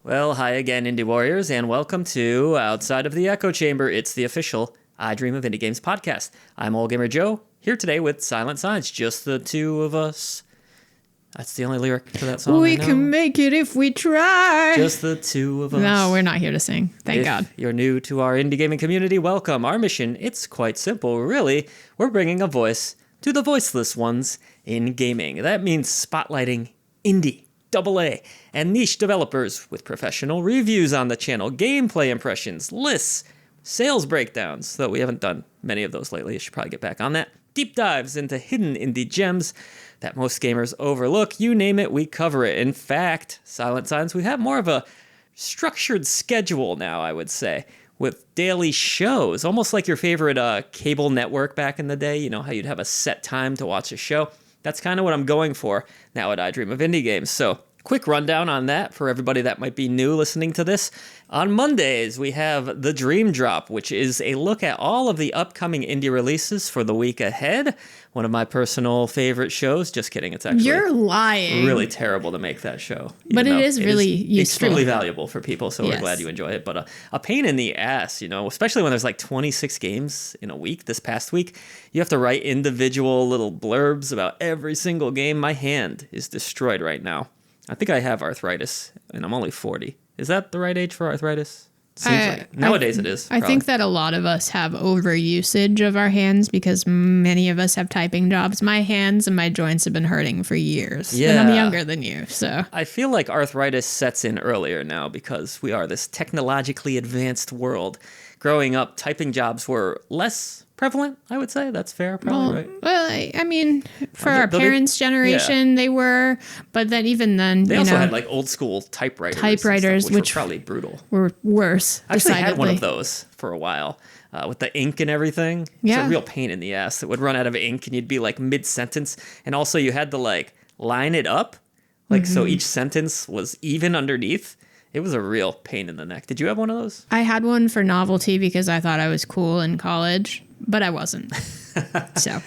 Well, hi again, Indie Warriors, and welcome to Outside of the Echo Chamber. It's the official I Dream of Indie Games podcast. I'm Old Gamer Joe, here today with SilentSigns, just the two of us. That's the only lyric to that song. We can make it if we try. Just the two of us. No, we're not here to sing. Thank God. If you're new to our indie gaming community, welcome. Our mission, it's quite simple, really. We're bringing a voice to the voiceless ones in gaming. That means spotlighting indie, AA, and niche developers with professional reviews on the channel, gameplay impressions, lists, sales breakdowns, though we haven't done many of those lately. I should probably get back on that. Deep dives into hidden indie gems that most gamers overlook. You name it, we cover it. In fact, SilentSigns, we have more of a structured schedule now, I would say, with daily shows, almost like your favorite cable network back in the day. You know how you'd have a set time to watch a show? That's kind of what I'm going for now at I Dream of Indie Games. So, quick rundown on that for everybody that might be new listening to this. On Mondays, we have The Dream Drop, which is a look at all of the upcoming indie releases for the week ahead. One of my personal favorite shows. Just kidding. It's actually You're lying. Really terrible to make that show. But it is really useful. Extremely valuable for people, so we're glad you enjoy it. But a pain in the ass, you know, especially when there's like 26 games in a week. This past week, you have to write individual little blurbs about every single game. My hand is destroyed right now. I think I have arthritis, and I'm only 40. Is that the right age for arthritis? Seems like. Nowadays it is. I think that a lot of us have overusage of our hands because many of us have typing jobs. My hands and my joints have been hurting for years. Yeah. And I'm younger than you, so. I feel like arthritis sets in earlier now because we are this technologically advanced world. Growing up, typing jobs were less prevalent, I would say. That's fair, probably, right? Well, I mean, for our parents' generation, they were, but then even then, they also had like old school typewriters, stuff, which were probably brutal. Were worse. I actually had one of those for a while with the ink and everything. Yeah. It's a real pain in the ass. It would run out of ink and you'd be like mid-sentence. And also you had to like line it up, like so each sentence was even underneath. It was a real pain in the neck. Did you have one of those? I had one for novelty because I thought I was cool in college, but I wasn't. So,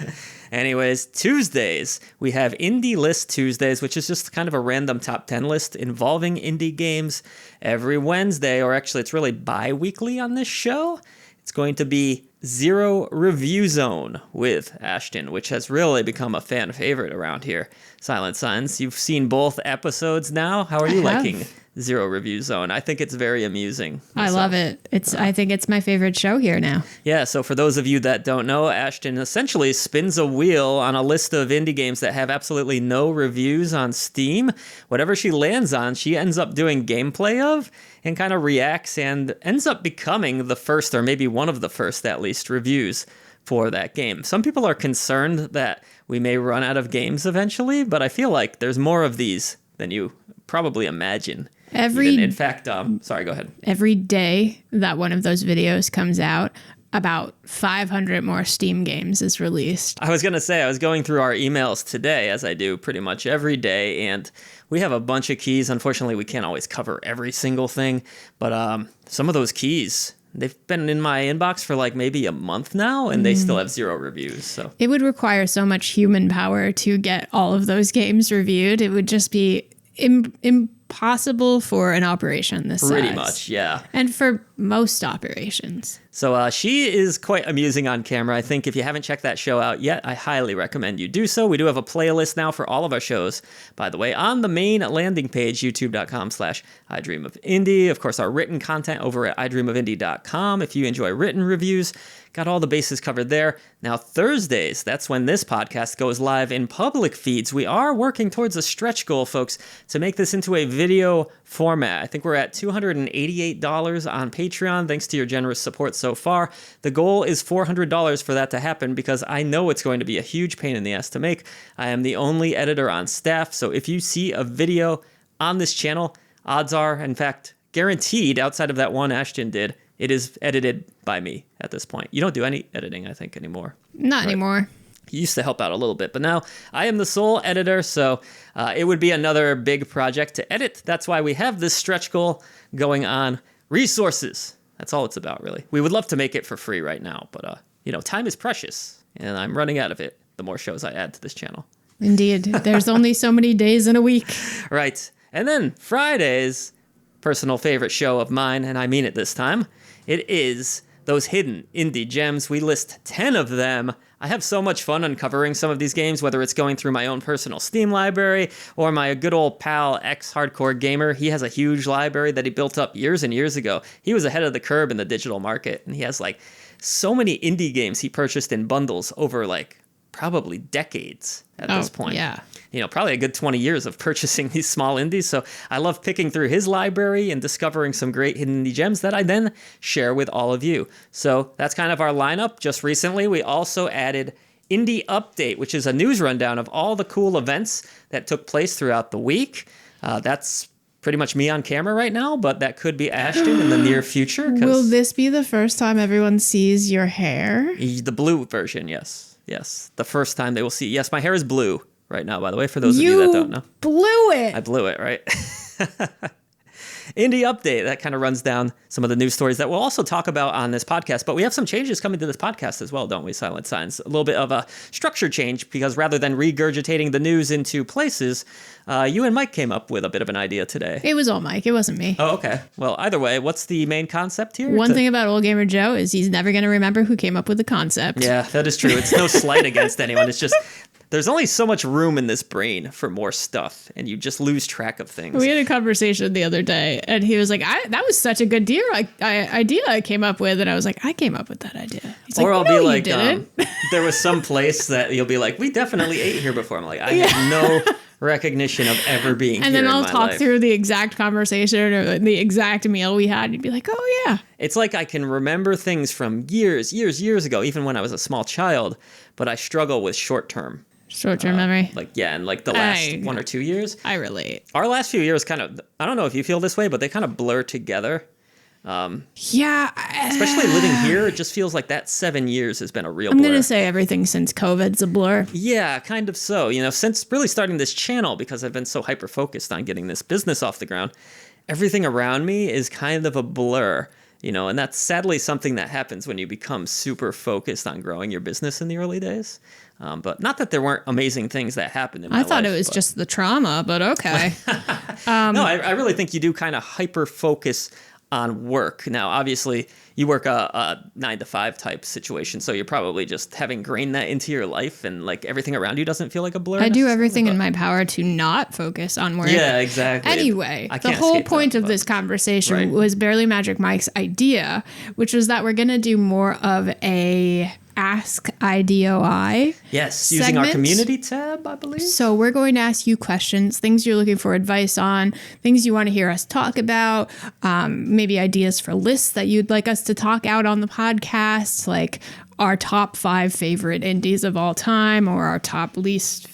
anyways, Tuesdays, we have Indie List Tuesdays, which is just kind of a random top 10 list involving indie games. Every Wednesday, or actually it's really bi-weekly on this show, it's going to be Zero Review Zone with Ashton, which has really become a fan favorite around here. SilentSigns, you've seen both episodes now. How are you liking Zero Review Zone? I think it's very amusing myself. I love it. I think it's my favorite show here now. Yeah, so for those of you that don't know, Ashton essentially spins a wheel on a list of indie games that have absolutely no reviews on Steam. Whatever she lands on, she ends up doing gameplay of and kind of reacts and ends up becoming the first, or maybe one of the first at least, reviews for that game. Some people are concerned that we may run out of games eventually, but I feel like there's more of these than you probably imagine. In fact, sorry, go ahead. Every day that one of those videos comes out, about 500 more Steam games is released. I was going to say, I was going through our emails today, as I do pretty much every day, and we have a bunch of keys. Unfortunately, we can't always cover every single thing, but some of those keys, they've been in my inbox for like maybe a month now, and they still have zero reviews. So it would require so much human power to get all of those games reviewed. It would just be impossible for an operation this size. Pretty much, yeah. And for most operations. So she is quite amusing on camera. I think if you haven't checked that show out yet, I highly recommend you do so. We do have a playlist now for all of our shows, by the way, on the main landing page, youtube.com/idreamofindie. Of course, our written content over at idreamofindie.com. If you enjoy written reviews, got all the bases covered there. Now, Thursdays, that's when this podcast goes live in public feeds. We are working towards a stretch goal, folks, to make this into a video format. I think we're at $288 on Patreon, thanks to your generous support so far. The goal is $400 for that to happen because I know it's going to be a huge pain in the ass to make. I am the only editor on staff, so if you see a video on this channel, odds are, in fact, guaranteed, outside of that one Ashton did, it is edited by me at this point. You don't do any editing, I think, anymore. Not anymore. You used to help out a little bit, but now I am the sole editor, so it would be another big project to edit. That's why we have this stretch goal going on. Resources. That's all it's about, really. We would love to make it for free right now, but, time is precious, and I'm running out of it the more shows I add to this channel. Indeed. There's only so many days in a week. Right. And then Fridays, personal favorite show of mine, and I mean it this time. It is those hidden indie gems. We list 10 of them. I have so much fun uncovering some of these games, whether it's going through my own personal Steam library or my good old pal, ex-hardcore gamer. He has a huge library that he built up years and years ago. He was ahead of the curve in the digital market, and he has like so many indie games he purchased in bundles over like probably decades at this point. Yeah. You know, probably a good 20 years of purchasing these small indies. So I love picking through his library and discovering some great hidden indie gems that I then share with all of you. So that's kind of our lineup. Just recently, we also added Indie Update, which is a news rundown of all the cool events that took place throughout the week. That's pretty much me on camera right now, but that could be Ashton in the near future. Will this be the first time everyone sees your hair? The blue version, yes. Yes, the first time they will see. Yes, my hair is blue right now, by the way, for those of you that don't know. Blew it. I blew it, right? Indie Update, that kind of runs down some of the news stories that we'll also talk about on this podcast. But we have some changes coming to this podcast as well, don't we, SilentSigns? A little bit of a structure change, because rather than regurgitating the news into places, you and Mike came up with a bit of an idea today. It was all Mike. It wasn't me. Oh, okay. Well, either way, what's the main concept here? One thing about Old Gamer Joe is he's never going to remember who came up with the concept. Yeah, that is true. It's no slight against anyone. It's just there's only so much room in this brain for more stuff, and you just lose track of things. We had a conversation the other day, and he was like, that was such a good idea I came up with. And I was like, I came up with that idea. He's or like, I'll no, be like, you didn't. There was some place that you'll be like, we definitely ate here before. I'm like, I have no recognition of ever being and here then I'll in my talk life. through the exact conversation or the exact meal we had. And you'd be like, oh, yeah. It's like I can remember things from years ago, even when I was a small child, but I struggle with short-term memory. And the last 1 or 2 years. I relate. Our last few years kind of, I don't know if you feel this way, but they kind of blur together. Yeah. Especially living here, it just feels like that 7 years has been a real I'm blur. going to say everything since COVID's a blur. Yeah, kind of so. You know, since really starting this channel, because I've been so hyper-focused on getting this business off the ground, everything around me is kind of a blur. You know, and that's sadly something that happens when you become super focused on growing your business in the early days. But not that there weren't amazing things that happened in my life. I thought it was just the trauma, but okay. No, I really think you do kind of hyper-focus on work. Now, obviously, you work a 9-to-5 type situation, so you're probably just having ingrained that into your life, and like everything around you doesn't feel like a blur. I do everything in my power to not focus on work. Yeah, exactly. Anyway, the whole point of this conversation was Barely Magic Mike's idea, which was that we're going to do more of a Ask IDOI. Yes, using our community tab, I believe. So we're going to ask you questions, things you're looking for advice on, things you want to hear us talk about, maybe ideas for lists that you'd like us to talk out on the podcast, like our top 5 favorite indies of all time or our top least,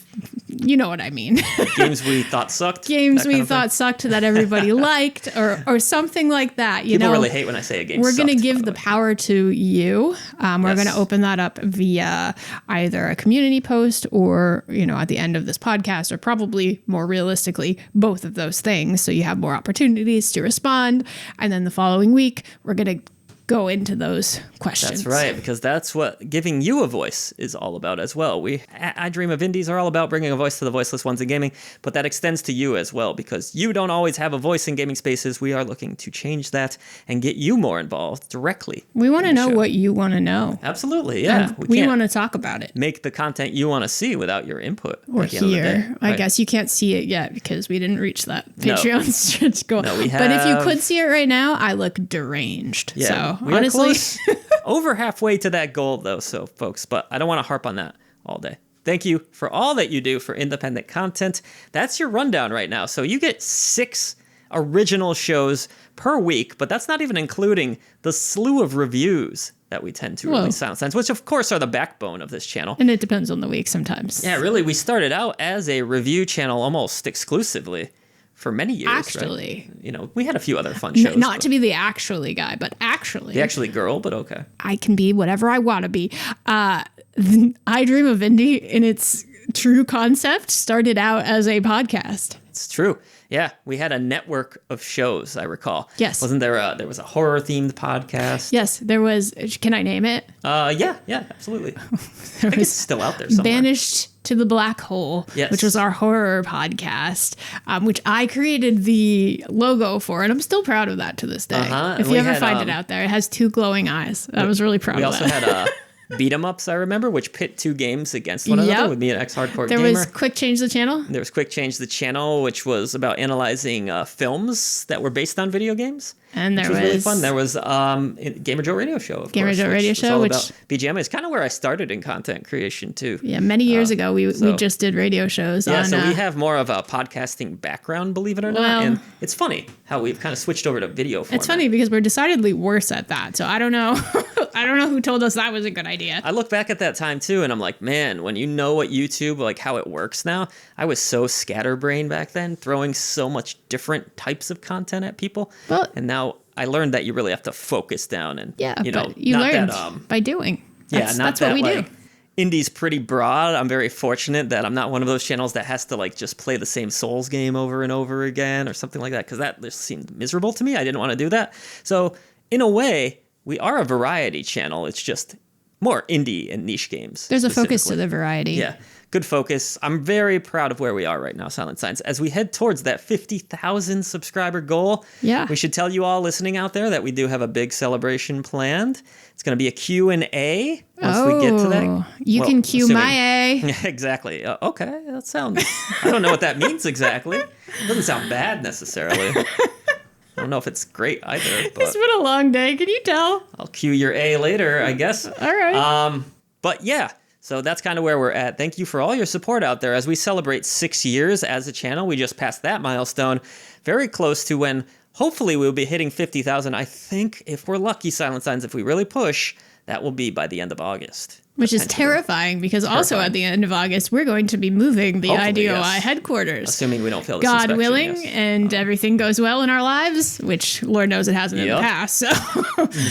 you know what I mean. Games we thought sucked. Games we thought sucked that everybody liked or something like that. People really hate when I say a game We're going to sucked, give the power to you. We're going to open that up via either a community post or, you know, at the end of this podcast, or probably more realistically, both of those things. So you have more opportunities to respond. And then the following week, we're going to go into those questions. That's right, because that's what giving you a voice is all about as well. I Dream of Indies are all about bringing a voice to the voiceless ones in gaming, but that extends to you as well, because you don't always have a voice in gaming spaces. We are looking to change that and get you more involved directly. We want to know what you want to know. Absolutely, yeah. We want to talk about it. Make the content you want to see without your input. Or hear. I guess you can't see it yet because we didn't reach that Patreon stretch goal. No, we have. But if you could see it right now, I look deranged. Yeah, so we honestly, are close. Over halfway to that goal, though, so folks, but I don't want to harp on that all day. Thank you for all that you do for independent content. That's your rundown right now. So you get 6 original shows per week, but that's not even including the slew of reviews that we tend to release SilentSigns, which of course are the backbone of this channel. And it depends on the week sometimes. Yeah, really, we started out as a review channel almost exclusively for many years. Actually. Right? You know, we had a few other fun shows. Not to be the actually guy, but actually. The actually girl, but okay. I can be whatever I want to be. I Dream of Indie, in its true concept, started out as a podcast. It's true. Yeah, we had a network of shows, I recall. Yes. Wasn't there there was a horror-themed podcast? Yes, there was. Can I name it? Yeah, absolutely. I think it's still out there somewhere. Banished to the Black Hole, Yes. which was our horror podcast, which I created the logo for, and I'm still proud of that to this day. If you ever find it out there, it has 2 glowing eyes. I was really proud of that. We also had beat 'em ups, I remember, which pit 2 games against one another with me, an ex-hardcore gamer. There was Quick Change the Channel. There was Quick Change the Channel, which was about analyzing films that were based on video games. And there was really fun. There was Gamer Joe Radio Show, of Gamer course. Joe Radio Show, which about BGM. It's kind of where I started in content creation too. Yeah, many years ago we just did radio shows. Yeah, so we have more of a podcasting background, believe it or not. And it's funny how we've kind of switched over to video format. It's funny because we're decidedly worse at that. So I don't know. I don't know who told us that was a good idea. I look back at that time too, and I'm like, man, when you know what YouTube, like how it works now, I was so scatterbrained back then, throwing so much different types of content at people. Well, and now I learned that you really have to focus down and, but you learned by doing. That's what we do. Indie's pretty broad. I'm very fortunate that I'm not one of those channels that has to like just play the same Souls game over and over again or something like that, because that just seemed miserable to me. I didn't want to do that. So in a way, we are a variety channel. It's just more indie and niche games. There's a focus to the variety. Yeah. Good focus. I'm very proud of where we are right now, SilentSigns. As we head towards that 50,000 subscriber goal, we should tell you all listening out there that we do have a big celebration planned. It's going to be a Q&A once we get to that. You can cue my A. Exactly. Okay, that sounds... I don't know what that means exactly. It doesn't sound bad necessarily. I don't know if it's great either. But it's been a long day. Can you tell? I'll cue your A later, I guess. All right. But yeah. So that's kind of where we're at. Thank you for all your support out there. As we celebrate 6 years as a channel, we just passed that milestone. Very close to when hopefully we'll be hitting 50,000. I think if we're lucky, SilentSigns, if we really push, that will be by the end of August. Which is terrifying because also at the end of August, we're going to be moving the IDOI headquarters. Assuming we don't fail this God inspection, willing, and everything goes well in our lives, which Lord knows it hasn't in the past.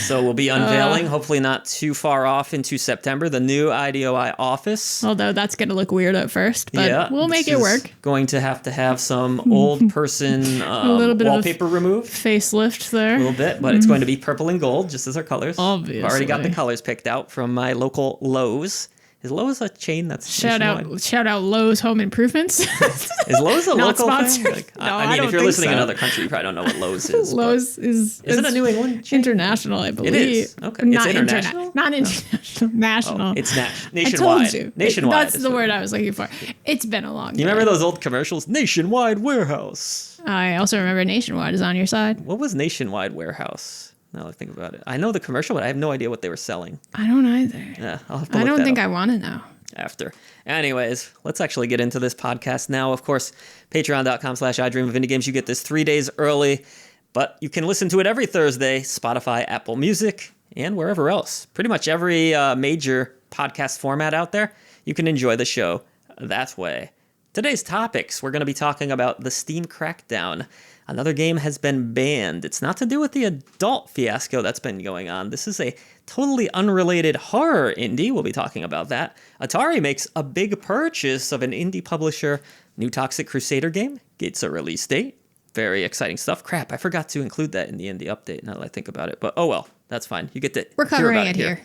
So we'll be unveiling, hopefully not too far off into September, the new IDOI office. Although that's going to look weird at first, but we'll make it work. Going to have some old person a little bit wallpaper removed. Facelift there. A little bit, but it's going to be purple and gold, just as our colors. Obviously. I've already got the colors picked out from my local Lowe's. Is Lowe's a chain that's shout out Lowe's Home Improvements? Is Lowe's a local sponsored. thing? Like, No, I mean, if you're listening in another country, you probably don't know what Lowe's is. Lowe's is it a New England chain? International, I believe. It is. Okay. Not it's international? Not international. National. Oh, it's nationwide. I told you. Nationwide. That's the word I was looking for. It's been a long time. You remember those old commercials? Nationwide Warehouse. I also remember Nationwide is on your side. What was Nationwide Warehouse? Now that I think about it. I know the commercial, but I have no idea what they were selling. I don't either. Yeah, I'll have to look I don't think up I want to know. after. Anyways, let's actually get into this podcast now. Of course, patreon.com/idreamofindiegames. You get this 3 days early, but you can listen to it every Thursday, Spotify, Apple Music, and wherever else. Pretty much every major podcast format out there, you can enjoy the show that way. Today's topics, we're going to be talking about the Steam crackdown. Another game has been banned. It's not to do with the adult fiasco that's been going on. This is a totally unrelated horror indie. We'll be talking about that. Atari makes a big purchase of an indie publisher. New Toxic Crusader game gets a release date. Very exciting stuff. Crap, I forgot to include that in the indie update now that I think about it. But oh well, that's fine. You get to We're covering it here.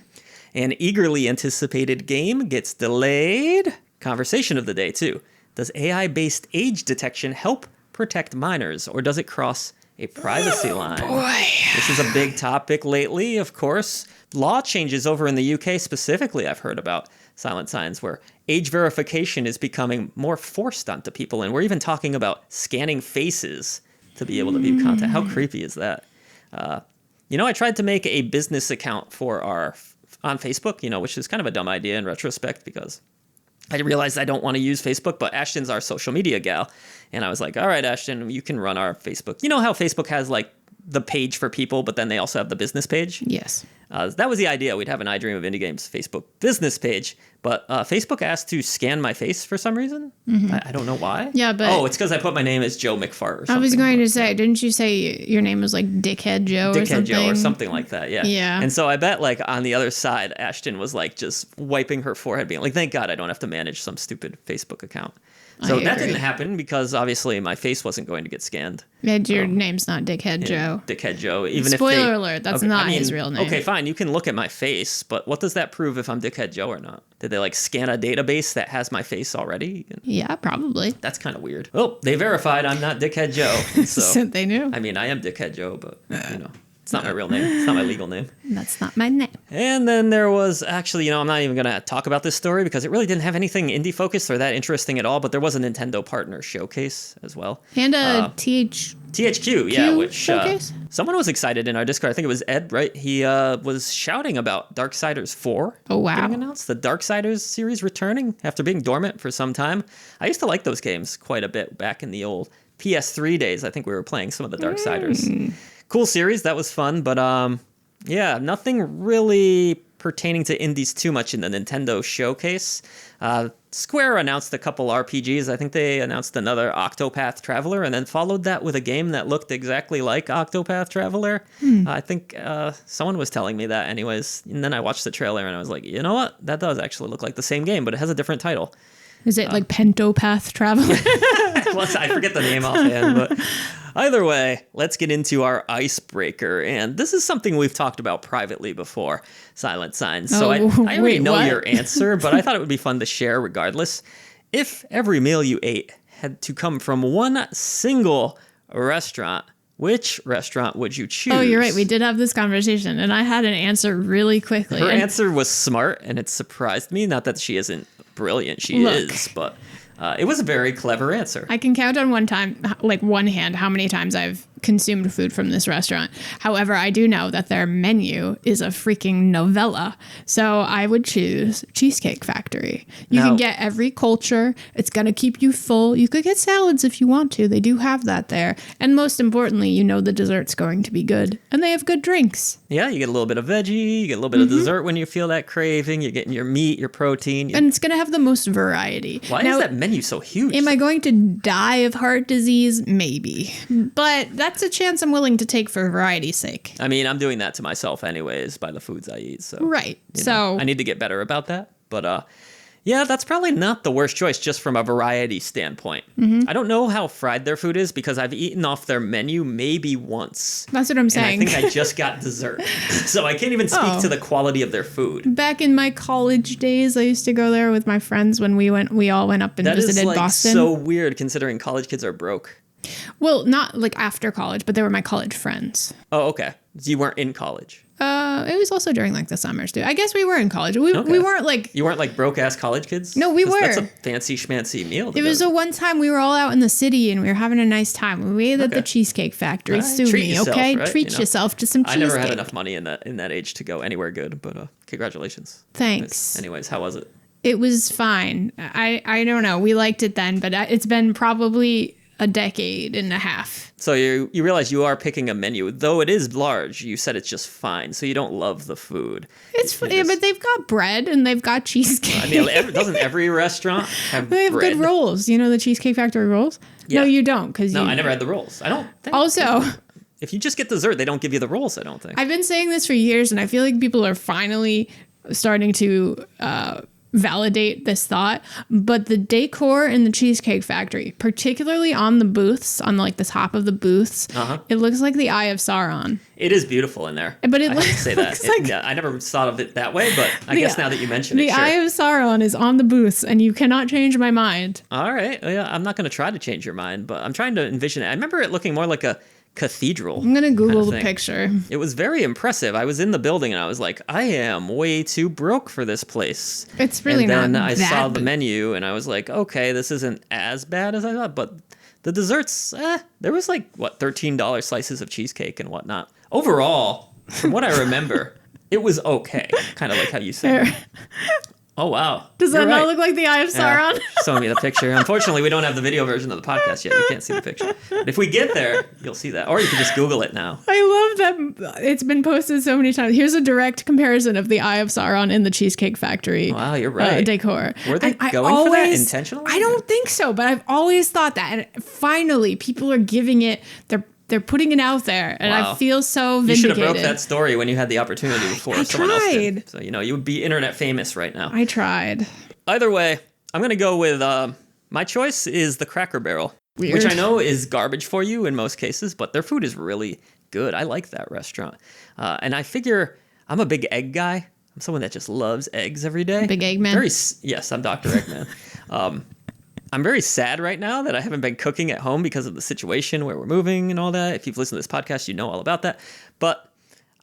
An eagerly anticipated game gets delayed. Conversation of the day, too. Does AI-based age detection help protect minors, or does it cross a privacy line? Boy. This is a big topic lately, of course. Law changes over in the UK specifically, I've heard about SilentSigns, where age verification is becoming more forced onto people, and we're even talking about scanning faces to be able to view content. How creepy is that? I tried to make a business account for on Facebook, which is kind of a dumb idea in retrospect because I realized I don't want to use Facebook, but Ashton's our social media gal. And I was like, all right, Ashton, you can run our Facebook. You know how Facebook has like the page for people, but then they also have the business page? Yes. That was the idea. We'd have an I Dream of Indie Games Facebook business page, but Facebook asked to scan my face for some reason. Mm-hmm. I don't know why. Yeah, but... Oh, it's because I put my name as Joe McFart or something. I was going to say, didn't you say your name was like Dickhead Joe or something? Dickhead Joe or something like that, yeah. Yeah. And so I bet like on the other side, Ashton was like just wiping her forehead being like, thank God I don't have to manage some stupid Facebook account. So that didn't happen because obviously my face wasn't going to get scanned. And your name's not Dickhead Joe. Dickhead Joe. Even Spoiler alert, that's not his real name. Okay, fine. You can look at my face, but what does that prove if I'm Dickhead Joe or not? Did they like scan a database that has my face already? Yeah, probably. That's kind of weird. Oh, they verified I'm not Dickhead Joe. So they knew. I mean, I am Dickhead Joe, but it's not my real name. It's not my legal name. That's not my name. And then there was actually, I'm not even going to talk about this story because it really didn't have anything indie focused or that interesting at all, but there was a Nintendo partner showcase as well. And a THQ, which showcase? Someone was excited in our Discord. I think it was Ed, right? He was shouting about Darksiders 4 getting announced. The Darksiders series returning after being dormant for some time. I used to like those games quite a bit back in the old PS3 days. I think we were playing some of the Darksiders. Cool series. That was fun. But nothing really pertaining to indies too much in the Nintendo showcase. Square announced a couple RPGs. I think they announced another Octopath Traveler and then followed that with a game that looked exactly like Octopath Traveler. I think someone was telling me that anyways. And then I watched the trailer and I was like, you know what? That does actually look like the same game, but it has a different title. Is it like Pentopath Traveler? Well, I forget the name offhand, but either way, let's get into our icebreaker. And this is something we've talked about privately before, SilentSigns. So I already know your answer, but I thought it would be fun to share regardless. If every meal you ate had to come from one single restaurant, which restaurant would you choose? Oh, you're right. We did have this conversation, and I had an answer really quickly. Her answer was smart, and it surprised me. Not that she isn't brilliant. She is, but it was a very clever answer. I can count on one hand, how many times I've consumed food from this restaurant. However, I do know that their menu is a freaking novella. So I would choose Cheesecake Factory. You can get every culture. It's going to keep you full. You could get salads if you want to. They do have that there. And most importantly, the dessert's going to be good. And they have good drinks. Yeah, you get a little bit of veggie. You get a little bit of dessert when you feel that craving. You're getting your meat, your protein. And it's going to have the most variety. Why is that menu so huge? Am I going to die of heart disease? Maybe. But that's a chance I'm willing to take for variety's sake. I mean, I'm doing that to myself anyways by the foods I eat. So right. So I need to get better about that. But yeah, that's probably not the worst choice just from a variety standpoint. I don't know how fried their food is because I've eaten off their menu maybe once. That's what I'm saying. And I think I just got dessert. So I can't even speak to the quality of their food. Back in my college days, I used to go there with my friends when we all went up and visited Boston. That is so weird considering college kids are broke. Well, not like after college, but they were my college friends. Oh, okay. So you weren't in college. It was also during like the summers too. I guess we were in college. We weren't like... You weren't like broke ass college kids? No, we were. That's a fancy schmancy meal. It was a one time we were all out in the city and we were having a nice time. We ate at the Cheesecake Factory. Sue me, yourself, okay? Right? Treat yourself to some cheesecake. I never had enough money in that age to go anywhere good, but congratulations. Thanks. Anyways, how was it? It was fine. I don't know. We liked it then, but it's been probably a decade and a half. So you realize you are picking a menu, though it is large. You said it's just fine, so you don't love the food. It's funny, but they've got bread and they've got cheesecake. I mean, doesn't every restaurant have They have bread? good rolls. You know the Cheesecake Factory rolls? Yeah. No, you don't. I never had the rolls. I don't think. Also, if you just get dessert, they don't give you the rolls, I don't think. I've been saying this for years, and I feel like people are finally starting to validate this thought, but the decor in the Cheesecake Factory, particularly on the booths, on like the top of the booths, it looks like the Eye of Sauron. It is beautiful in there. But I have to say that. I never thought of it that way, but I guess now that you mention it, the Eye of Sauron is on the booths, and you cannot change my mind. All right. Yeah, I'm not going to try to change your mind, but I'm trying to envision it. I remember it looking more like a cathedral. I'm gonna Google the picture. It was very impressive. I was in the building and I was like, I am way too broke for this place. It's really not. And then I saw the menu and I was like, okay, this isn't as bad as I thought, but the desserts, there was like $13 slices of cheesecake and whatnot. Overall, from what I remember, it was okay. Kind of like how you said. Oh, wow. Does that not look like the Eye of Sauron? Showing me the picture. Unfortunately, we don't have the video version of the podcast yet. You can't see the picture. But if we get there, you'll see that. Or you can just Google it now. I love that it's been posted so many times. Here's a direct comparison of the Eye of Sauron in the Cheesecake Factory. Wow, you're right. Decor. Were they going for that intentionally? I don't think so, but I've always thought that. And finally, people are giving it... They're putting it out there, and I feel so vindicated. You should have broke that story when you had the opportunity before someone else did. So, you would be internet famous right now. I tried. Either way, I'm going to go with My choice is the Cracker Barrel, Weird. which I know is garbage for you in most cases, but their food is really good. I like that restaurant. And I figure I'm a big egg guy. I'm someone that just loves eggs every day. Big Eggman? Yes, I'm Dr. Eggman. I'm very sad right now that I haven't been cooking at home because of the situation where we're moving and all that. If you've listened to this podcast, you know all about that. But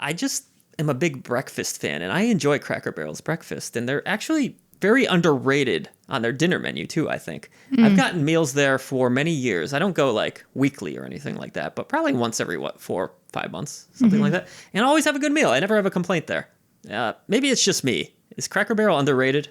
I just am a big breakfast fan, and I enjoy Cracker Barrel's breakfast. And they're actually very underrated on their dinner menu, too, I think. I've gotten meals there for many years. I don't go, like, weekly or anything like that, but probably once every, 4 or 5 months, something like that. And I always have a good meal. I never have a complaint there. Maybe it's just me. Is Cracker Barrel underrated?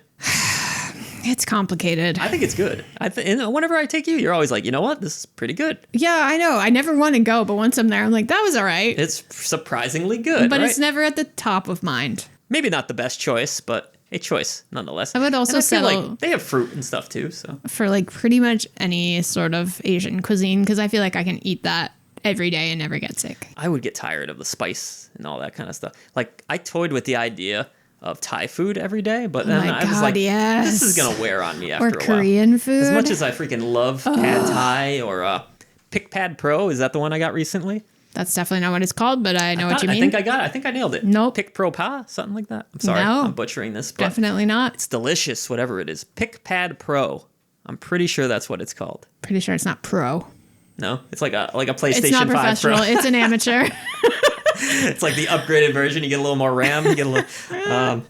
It's complicated. I think it's good. And whenever I take you, you're always like, you know what? This is pretty good. Yeah, I know. I never want to go, but once I'm there, I'm like, that was all right. It's surprisingly good, But right? it's never at the top of mind. Maybe not the best choice, but a choice nonetheless. I would also And I feel settle like they have fruit and stuff too, so. for like pretty much any sort of Asian cuisine because I feel like I can eat that every day and never get sick. I would get tired of the spice and all that kind of stuff. Like, I toyed with the idea of Thai food every day, but then I was like, this is going to wear on me after Or a while. Korean food. As much as I freaking love Pad Thai or Pick Pad Pro, is that the one I got recently? That's definitely not what it's called, but I know what you mean. I think I nailed it. Nope. Pick Pro Pa, something like that. I'm sorry, No. I'm butchering this, but Definitely not. it's delicious, whatever it is. Pick Pad Pro. I'm pretty sure that's what it's called. Pretty sure it's not pro. No, it's like a PlayStation It's not 5 professional. Pro. It's an amateur. It's like the upgraded version. You get a little more RAM. You get a little.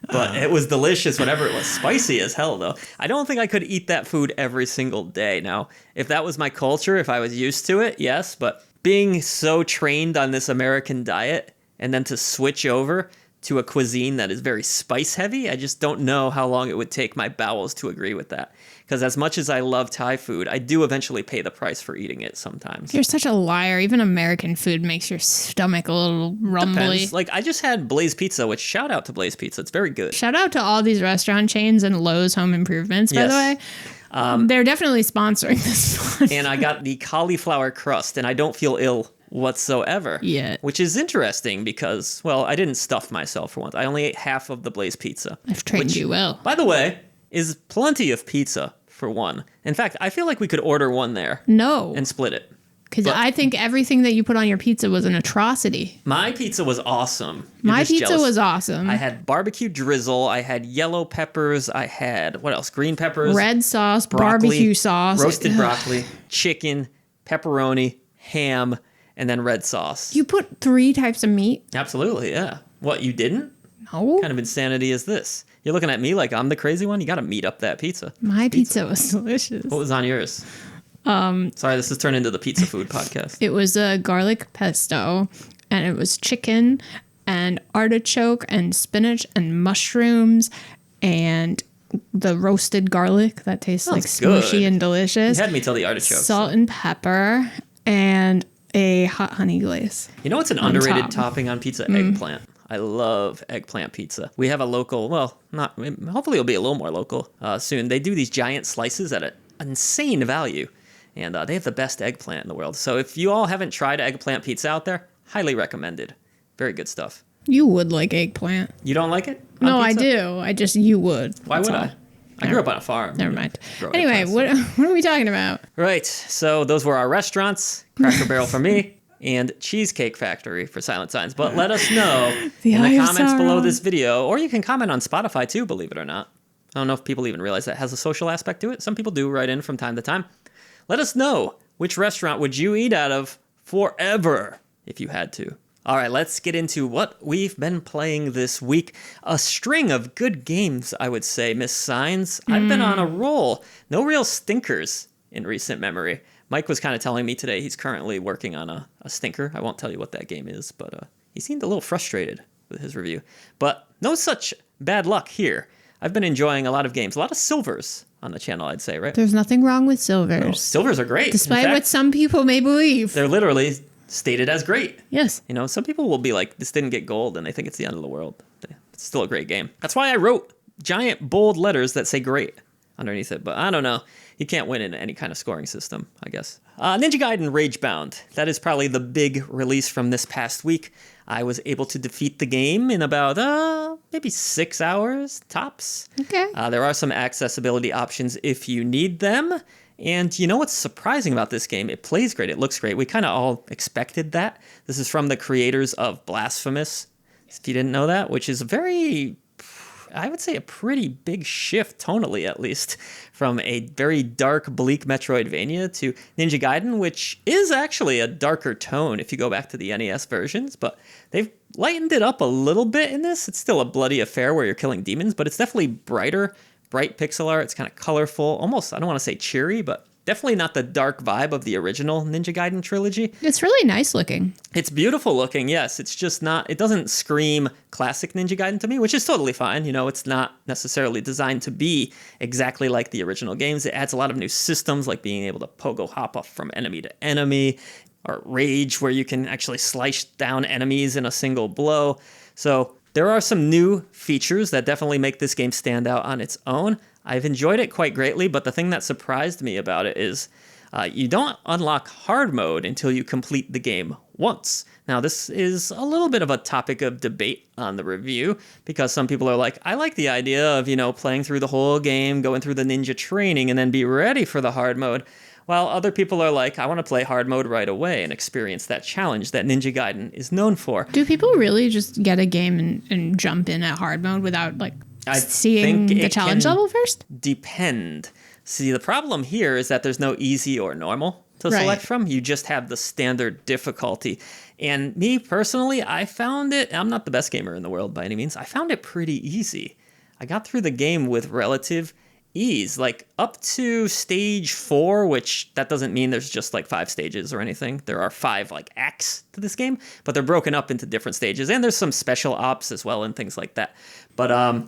But it was delicious, whatever it was. Spicy as hell, though. I don't think I could eat that food every single day. Now, if that was my culture, if I was used to it, yes. But being so trained on this American diet and then to switch over to a cuisine that is very spice heavy, I just don't know how long it would take my bowels to agree with that. Because as much as I love Thai food, I do eventually pay the price for eating it sometimes. You're such a liar. Even American food makes your stomach a little rumbly. Depends. Like, I just had Blaze Pizza, which shout out to Blaze Pizza. It's very good. Shout out to all these restaurant chains and Lowe's Home Improvements, by the way. They're definitely sponsoring this one. And I got the cauliflower crust, and I don't feel ill whatsoever. Yet. Which is interesting because, well, I didn't stuff myself for once. I only ate half of the Blaze Pizza. I've trained you well. By the way, is plenty of pizza for one. In fact, I feel like we could order one there No, and split it. because but- I think everything that you put on your pizza was an atrocity. My pizza was awesome. You're My just pizza jealous. was awesome. I had barbecue drizzle. I had yellow peppers. I had, what else? Green peppers. Red sauce, broccoli, barbecue sauce. roasted broccoli, chicken, pepperoni, ham, and then red sauce. You put 3 types of meat? Absolutely, yeah. What, you didn't? No. What kind of insanity is this? You're looking at me like I'm the crazy one? You got to meat up that pizza. My pizza was delicious. What was on yours? Sorry, this has turned into the pizza food podcast. It was a garlic pesto, and it was chicken and artichoke and spinach and mushrooms and the roasted garlic that tastes like Sounds smushy good. and You delicious. had me till the artichokes. Salt and pepper and a hot honey glaze. You know what's an on underrated top. topping on pizza? Eggplant. I love eggplant pizza. We have a local, well, not, hopefully it'll be a little more local soon. They do these giant slices at an insane value, and they have the best eggplant in the world. So if you all haven't tried eggplant pizza out there, highly recommended. Very good stuff. You would like eggplant. You don't like it? on No, I pizza? do. I just, you would. Why That's would all. I? I grew up on a farm. Never mind. Grow Anyway, eggplants. what are we talking about? Right. So those were our restaurants. Cracker Barrel for me. And Cheesecake Factory for SilentSigns. But let us know The in the Eye of comments below Sauron. this video, or you can comment on Spotify too, believe it or not. I don't know if people even realize that has a social aspect to it. Some people do write in from time to time. Let us know, which restaurant would you eat out of forever if you had to? All right, let's get into what we've been playing this week. A string of good games, I would say, Miss Signs. I've been on a roll. No real stinkers in recent memory. Mike was kind of telling me today he's currently working on a stinker. I won't tell you what that game is, but he seemed a little frustrated with his review. But no such bad luck here. I've been enjoying a lot of games, a lot of silvers on the channel, I'd say, right? There's nothing wrong with silvers. Silvers are great. Despite In fact, what some people may believe. they're literally stated as great. Yes. You know, some people will be like, this didn't get gold, and they think it's the end of the world. It's still a great game. That's why I wrote giant bold letters that say great underneath it, but I don't know. You can't win in any kind of scoring system, I guess. Ninja Gaiden Ragebound. That is probably the big release from this past week. I was able to defeat the game in about maybe 6 hours tops. Okay. There are some accessibility options if you need them. And you know what's surprising about this game? It plays great. It looks great. We kind of all expected that. This is from the creators of Blasphemous, if you didn't know that, which is I would say a pretty big shift, tonally at least, from a very dark, bleak Metroidvania to Ninja Gaiden, which is actually a darker tone if you go back to the NES versions, but they've lightened it up a little bit in this. It's still a bloody affair where you're killing demons, but it's definitely brighter. Bright pixel art. It's kind of colorful, almost, I don't want to say cheery, but definitely not the dark vibe of the original Ninja Gaiden trilogy. It's really nice looking. It's beautiful looking, yes. It's just not, it doesn't scream classic Ninja Gaiden to me, which is totally fine. You know, it's not necessarily designed to be exactly like the original games. It adds a lot of new systems, like being able to pogo hop up from enemy to enemy, or Rage, where you can actually slice down enemies in a single blow. So there are some new features that definitely make this game stand out on its own. I've enjoyed it quite greatly, but the thing that surprised me about it is you don't unlock hard mode until you complete the game once. Now, this is a little bit of a topic of debate on the review, because some people are like, I like the idea of, playing through the whole game, going through the ninja training, and then be ready for the hard mode. While other people are like, I want to play hard mode right away and experience that challenge that Ninja Gaiden is known for. Do people really just get a game and jump in at hard mode without seeing the challenge level first? Depend. See, the problem here is that there's no easy or normal to select from. You just have the standard difficulty. And me personally, I found it, I'm not the best gamer in the world by any means, I found it pretty easy. I got through the game with relative ease, like up to stage 4, which that doesn't mean there's just 5 stages or anything. There are 5 acts to this game, but they're broken up into different stages, and there's some special ops as well and things like that. But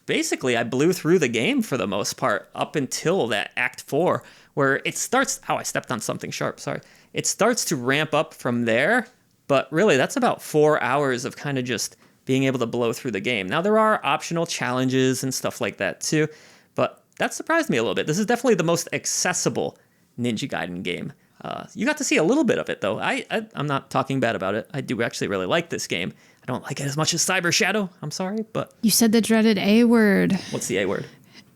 basically I blew through the game for the most part up until that act 4, where it starts, I stepped on something sharp, sorry. It starts to ramp up from there, but really that's about 4 hours of kind of just being able to blow through the game. Now there are optional challenges and stuff like that too, but that surprised me a little bit. This is definitely the most accessible Ninja Gaiden game. You got to see a little bit of it, though. I'm not talking bad about it. I do actually really like this game. I don't like it as much as Cyber Shadow. I'm sorry, but... You said the dreaded A word. What's the A word?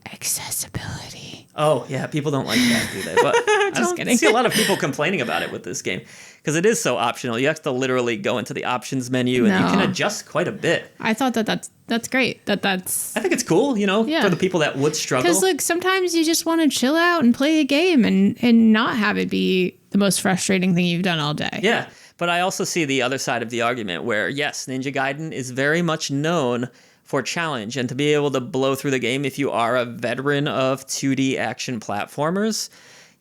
Accessibility. Oh, yeah, people don't like that, do they? But I don't see a lot of people complaining about it with this game, because it is so optional. You have to literally go into the options menu, and you can adjust quite a bit. I thought that's great. That's... I think it's cool, for the people that would struggle. Because, sometimes you just want to chill out and play a game and not have it be the most frustrating thing you've done all day. Yeah, but I also see the other side of the argument where, yes, Ninja Gaiden is very much known for challenge, and to be able to blow through the game if you are a veteran of 2D action platformers,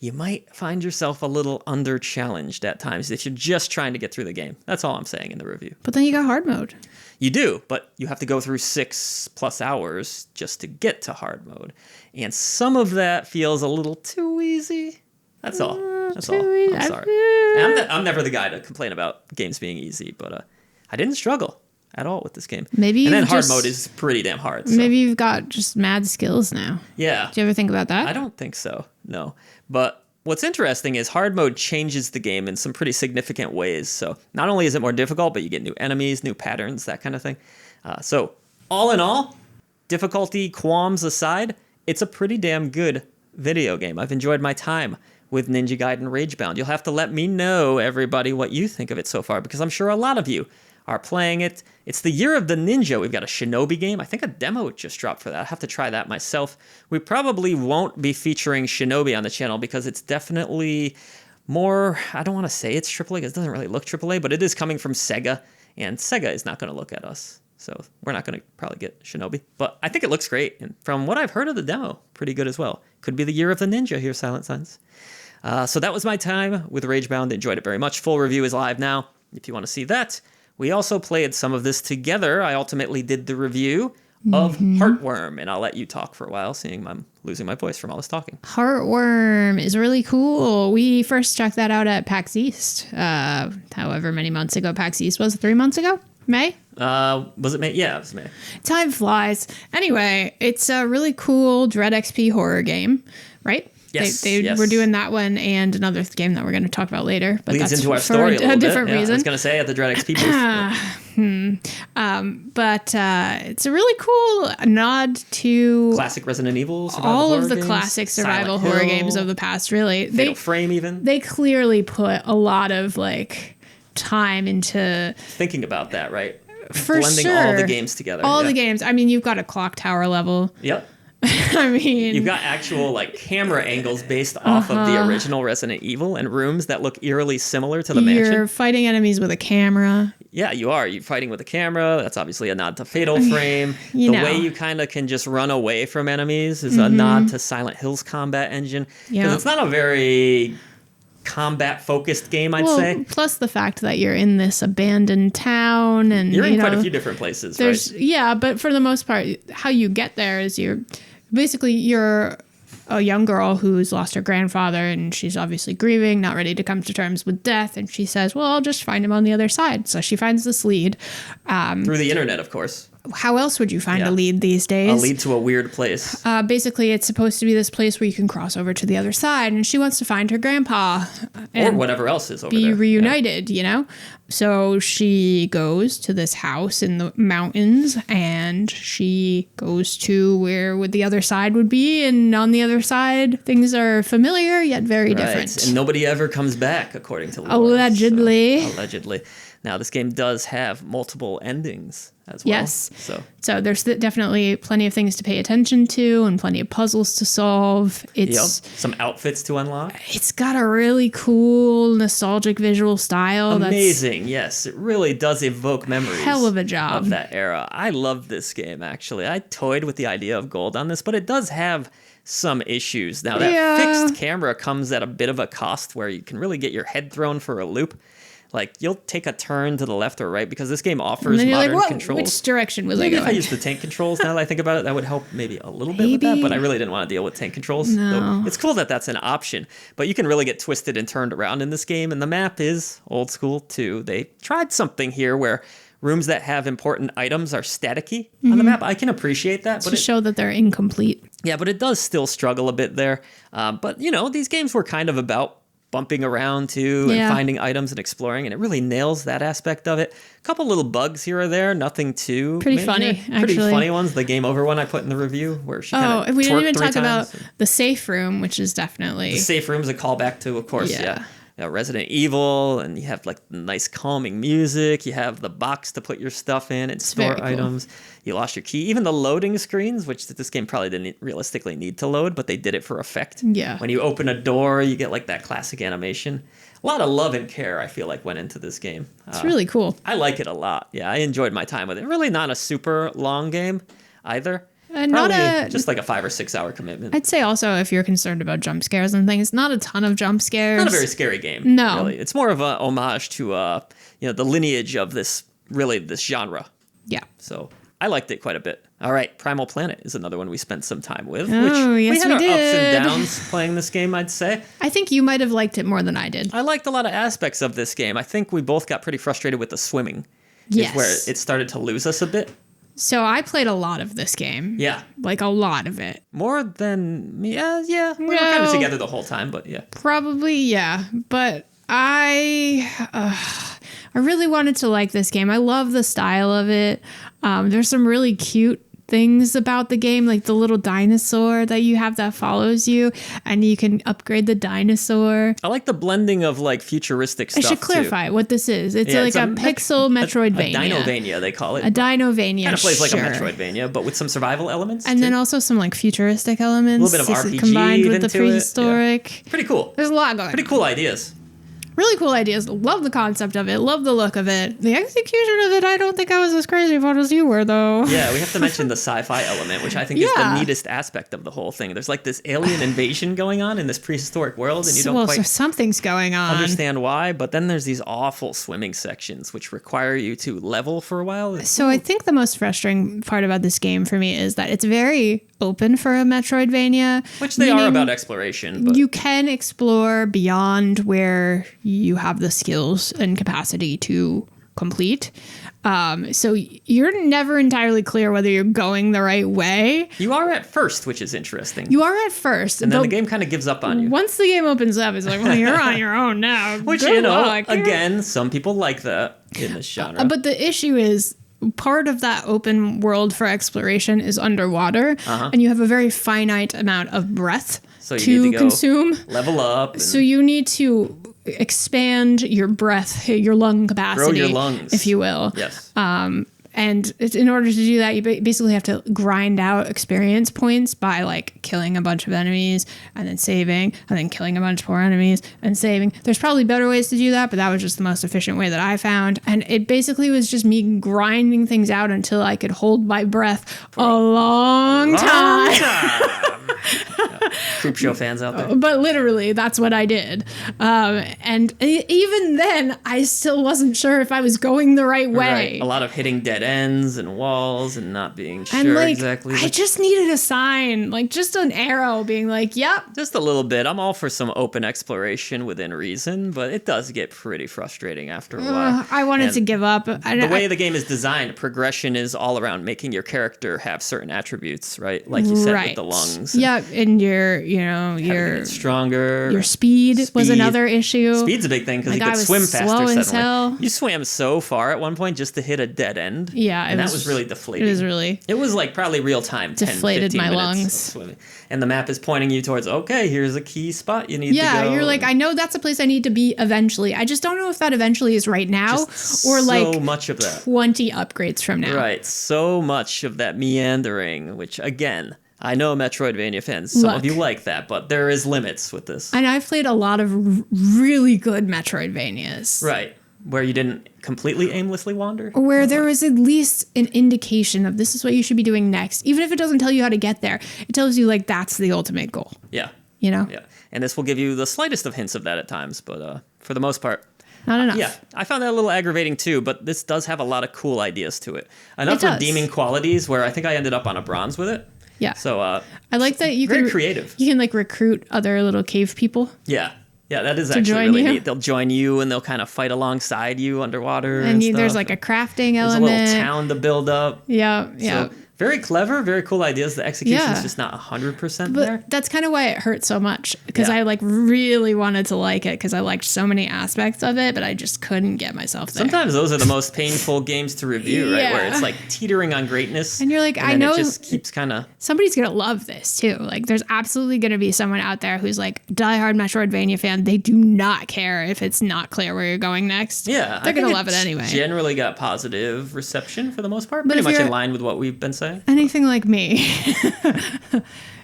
you might find yourself a little under-challenged at times if you're just trying to get through the game. That's all I'm saying in the review. But then you got hard mode. You do, but you have to go through 6+ hours just to get to hard mode. And some of that feels a little too easy. That's all. That's all. I'm sorry. I'm never the guy to complain about games being easy, but I didn't struggle at all with this game. And then hard mode is pretty damn hard. So. Maybe you've got just mad skills now. Yeah. Do you ever think about that? I don't think so, no. But what's interesting is hard mode changes the game in some pretty significant ways. So not only is it more difficult, but you get new enemies, new patterns, that kind of thing. So all in all, difficulty qualms aside, it's a pretty damn good video game. I've enjoyed my time with Ninja Gaiden Ragebound. You'll have to let me know, everybody, what you think of it so far, because I'm sure a lot of you are playing it. It's the year of the ninja. We've got a Shinobi game. I think a demo just dropped for that. I'll have to try that myself. We probably won't be featuring Shinobi on the channel because it's definitely more, I don't want to say it's AAA because it doesn't really look AAA, but it is coming from Sega, and Sega is not going to look at us. So we're not going to probably get Shinobi. But I think it looks great. And from what I've heard of the demo, pretty good as well. Could be the year of the ninja here, SilentSigns. So that was my time with Ragebound. Enjoyed it very much. Full review is live now if you want to see that. We also played some of this together. I ultimately did the review of Heartworm, and I'll let you talk for a while, seeing I'm losing my voice from all this talking. Heartworm is really cool. We first checked that out at PAX East, however many months ago PAX East was. 3 months ago? May? Was it May? Yeah, it was May. Time flies. Anyway, it's a really cool Dread XP horror game, right? Yes, they yes. were doing that one and another game that we're going to talk about later. But Leads that's into our for story a little different bit. Yeah, reason. I was going to say at the Dread XP booth. But it's a really cool nod to Classic Resident Evil, survival all horror of the games, classic survival Silent horror Hill, games of the past. Really, Fatal Frame even. they clearly put a lot of like time into Thinking about that, right? for Blending sure all the games together. All yeah. the games. I mean, you've got a clock tower level. Yep. I mean, You've got actual like camera angles based off of the original Resident Evil and rooms that look eerily similar to the mansion. you're fighting enemies with a camera. Yeah, you are. You're fighting with a camera. That's obviously a nod to Fatal Frame. You the know. way you kind of can just run away from enemies is a nod to Silent Hill's combat engine. Because Yep. it's not a very combat-focused game, I'd say. Plus the fact that you're in this abandoned town and You're in you know, quite a few different places, there's right? yeah, but for the most part, how you get there is you're a young girl who's lost her grandfather and she's obviously grieving, not ready to come to terms with death. And she says, well, I'll just find him on the other side. So she finds this lead. Through the internet, of course. How else would you find Yeah. a lead these days? A lead to a weird place. Basically, it's supposed to be this place where you can cross over to the other side. And she wants to find her grandpa. Or And whatever else is over be there. reunited, you know? So she goes to this house in the mountains and she goes to where the other side would be. And on the other side, things are familiar yet very different. And nobody ever comes back, according to lore. Allegedly. So, allegedly. Now, this game does have multiple endings as well. Yes. So there's definitely plenty of things to pay attention to and plenty of puzzles to solve. It's some outfits to unlock. It's got a really cool, nostalgic visual style. Amazing, yes. It really does evoke memories. Hell of a job. Of that era. I love this game, actually. I toyed with the idea of gold on this, but it does have some issues. Now, that fixed camera comes at a bit of a cost where you can really get your head thrown for a loop. Like, you'll take a turn to the left or right because this game offers modern controls. Which direction was Maybe I if going? I used the tank controls, now that I think about it, that would help maybe a little bit with that, but I really didn't want to deal with tank controls. No. So it's cool that that's an option, but you can really get twisted and turned around in this game, and the map is old school too. They tried something here where rooms that have important items are staticky on the map. I can appreciate that. To show that they're incomplete. Yeah, but it does still struggle a bit there. But, you know, these games were kind of about bumping around too and finding items and exploring, and it really nails that aspect of it. A couple little bugs here or there, nothing too Pretty major. funny, Pretty actually. funny ones. The game over one I put in the review where she kind of we didn't even twerked 3 talk about times. the safe room, which is definitely The safe room's a callback to, of course, Resident Evil, and you have like nice calming music. You have the box to put your stuff in and store very cool. items. You lost your key. Even the loading screens, which this game probably didn't realistically need to load, but they did it for effect. Yeah. When you open a door, you get like that classic animation. A lot of love and care, I feel like, went into this game. It's really cool. I like it a lot. Yeah, I enjoyed my time with it. Really not a super long game either. Not Probably just like a 5 or 6 hour commitment. I'd say also if you're concerned about jump scares and things, not a ton of jump scares. Not a very scary game. No. Really. It's more of a homage to the lineage of this genre. Yeah. So I liked it quite a bit. All right, Primal Planet is another one we spent some time with. Oh, which yes, we had we our ups did. and downs playing this game, I'd say. I think you might have liked it more than I did. I liked a lot of aspects of this game. I think we both got pretty frustrated with the swimming. Yes. Is where it started to lose us a bit. So I played a lot of this game. Yeah. Like a lot of it. More than me. Yeah. We were kind of together the whole time, but yeah. Probably, yeah. But I really wanted to like this game. I love the style of it. There's some really cute things about the game, like the little dinosaur that you have that follows you, and you can upgrade the dinosaur. I like the blending of like futuristic stuff. I should clarify what this is. It's Yeah, like it's a pixel Metroidvania. A Dinovania, they call it. A Dinovania, Kind of plays like sure. a Metroidvania, but with some survival elements. And too. then also some like futuristic elements. A little bit of RPG combined with even the to it, yeah. prehistoric. Pretty cool. There's a lot going Pretty on. cool ideas. Really cool ideas. Love the concept of it. Love the look of it. The execution of it, I don't think I was as crazy about as you were, though. Yeah, we have to mention the sci-fi element, which I think is the neatest aspect of the whole thing. There's like this alien invasion going on in this prehistoric world, and you don't so quite something's going on. understand why. But then there's these awful swimming sections, which require you to level for a while. So I think the most frustrating part about this game for me is that it's very open for a Metroidvania. Which they are about exploration. But You can explore beyond where you have the skills and capacity to complete. So you're never entirely clear whether you're going the right way. You are at first, which is interesting. You are at first. And then the game kind of gives up on you. Once the game opens up, it's like, well, you're on your own now. Which, Good luck. again, some people like that in this genre. But the issue is, part of that open world for exploration is underwater, and you have a very finite amount of breath to consume. Level up. So you need to expand your breath, your lung capacity, grow your lungs, if you will. Yes. And in order to do that, you basically have to grind out experience points by like killing a bunch of enemies and then saving and then killing a bunch more enemies and saving. There's probably better ways to do that, but that was just the most efficient way that I found. And it basically was just me grinding things out until I could hold my breath a long time. Creep show fans out there. But literally, that's what I did. And even then, I still wasn't sure if I was going the right way. Right. A lot of hitting dead ends and walls and not being sure and exactly. I just needed a sign, like just an arrow being like, yep. Just a little bit. I'm all for some open exploration within reason, but it does get pretty frustrating after a while. I wanted to give up. The way the game is designed, progression is all around making your character have certain attributes, right? Like you said, with the lungs. Yeah, and your stronger. Your speed was another issue. Speed's a big thing because you could swim faster suddenly. You swam so far at one point just to hit a dead end. Yeah, and that was really deflating. It was like probably real time. Deflated 10, 15 my minutes lungs. And the map is pointing you towards, okay, here's a key spot you need to go. Yeah, you're like, I know that's a place I need to be eventually. I just don't know if that eventually is right now or like so much of that. 20 upgrades from now. Right, so much of that meandering, which again, I know Metroidvania fans, some of you like that, but there is limits with this. And I've played a lot of really good Metroidvanias. Right. Where you didn't completely aimlessly wander? Where there was at least an indication of this is what you should be doing next. Even if it doesn't tell you how to get there, it tells you like that's the ultimate goal. Yeah. You know? Yeah. And this will give you the slightest of hints of that at times, but for the most part, not enough. Yeah, I found that a little aggravating too, but this does have a lot of cool ideas to it. Enough redeeming qualities where I think I ended up on a bronze with it. Yeah. So I like that you very creative. You can like recruit other little cave people. Yeah. Yeah, that is actually really neat. They'll join you and they'll kind of fight alongside you underwater. And there's like a crafting element. There's a little town to build up. Yeah, yeah. So, very clever, very cool ideas. The execution's just not 100% there. But that's kind of why it hurt so much because I like really wanted to like it because I liked so many aspects of it, but I just couldn't get myself there. Sometimes those are the most painful games to review, right? Where it's like teetering on greatness. And you're like, I know it just keeps kind of... Somebody's going to love this too. Like there's absolutely going to be someone out there who's like diehard Metroidvania fan. They do not care if it's not clear where you're going next. Yeah. They're going to love it anyway. Generally got positive reception for the most part. Pretty much in line with what we've been saying. Anything like me,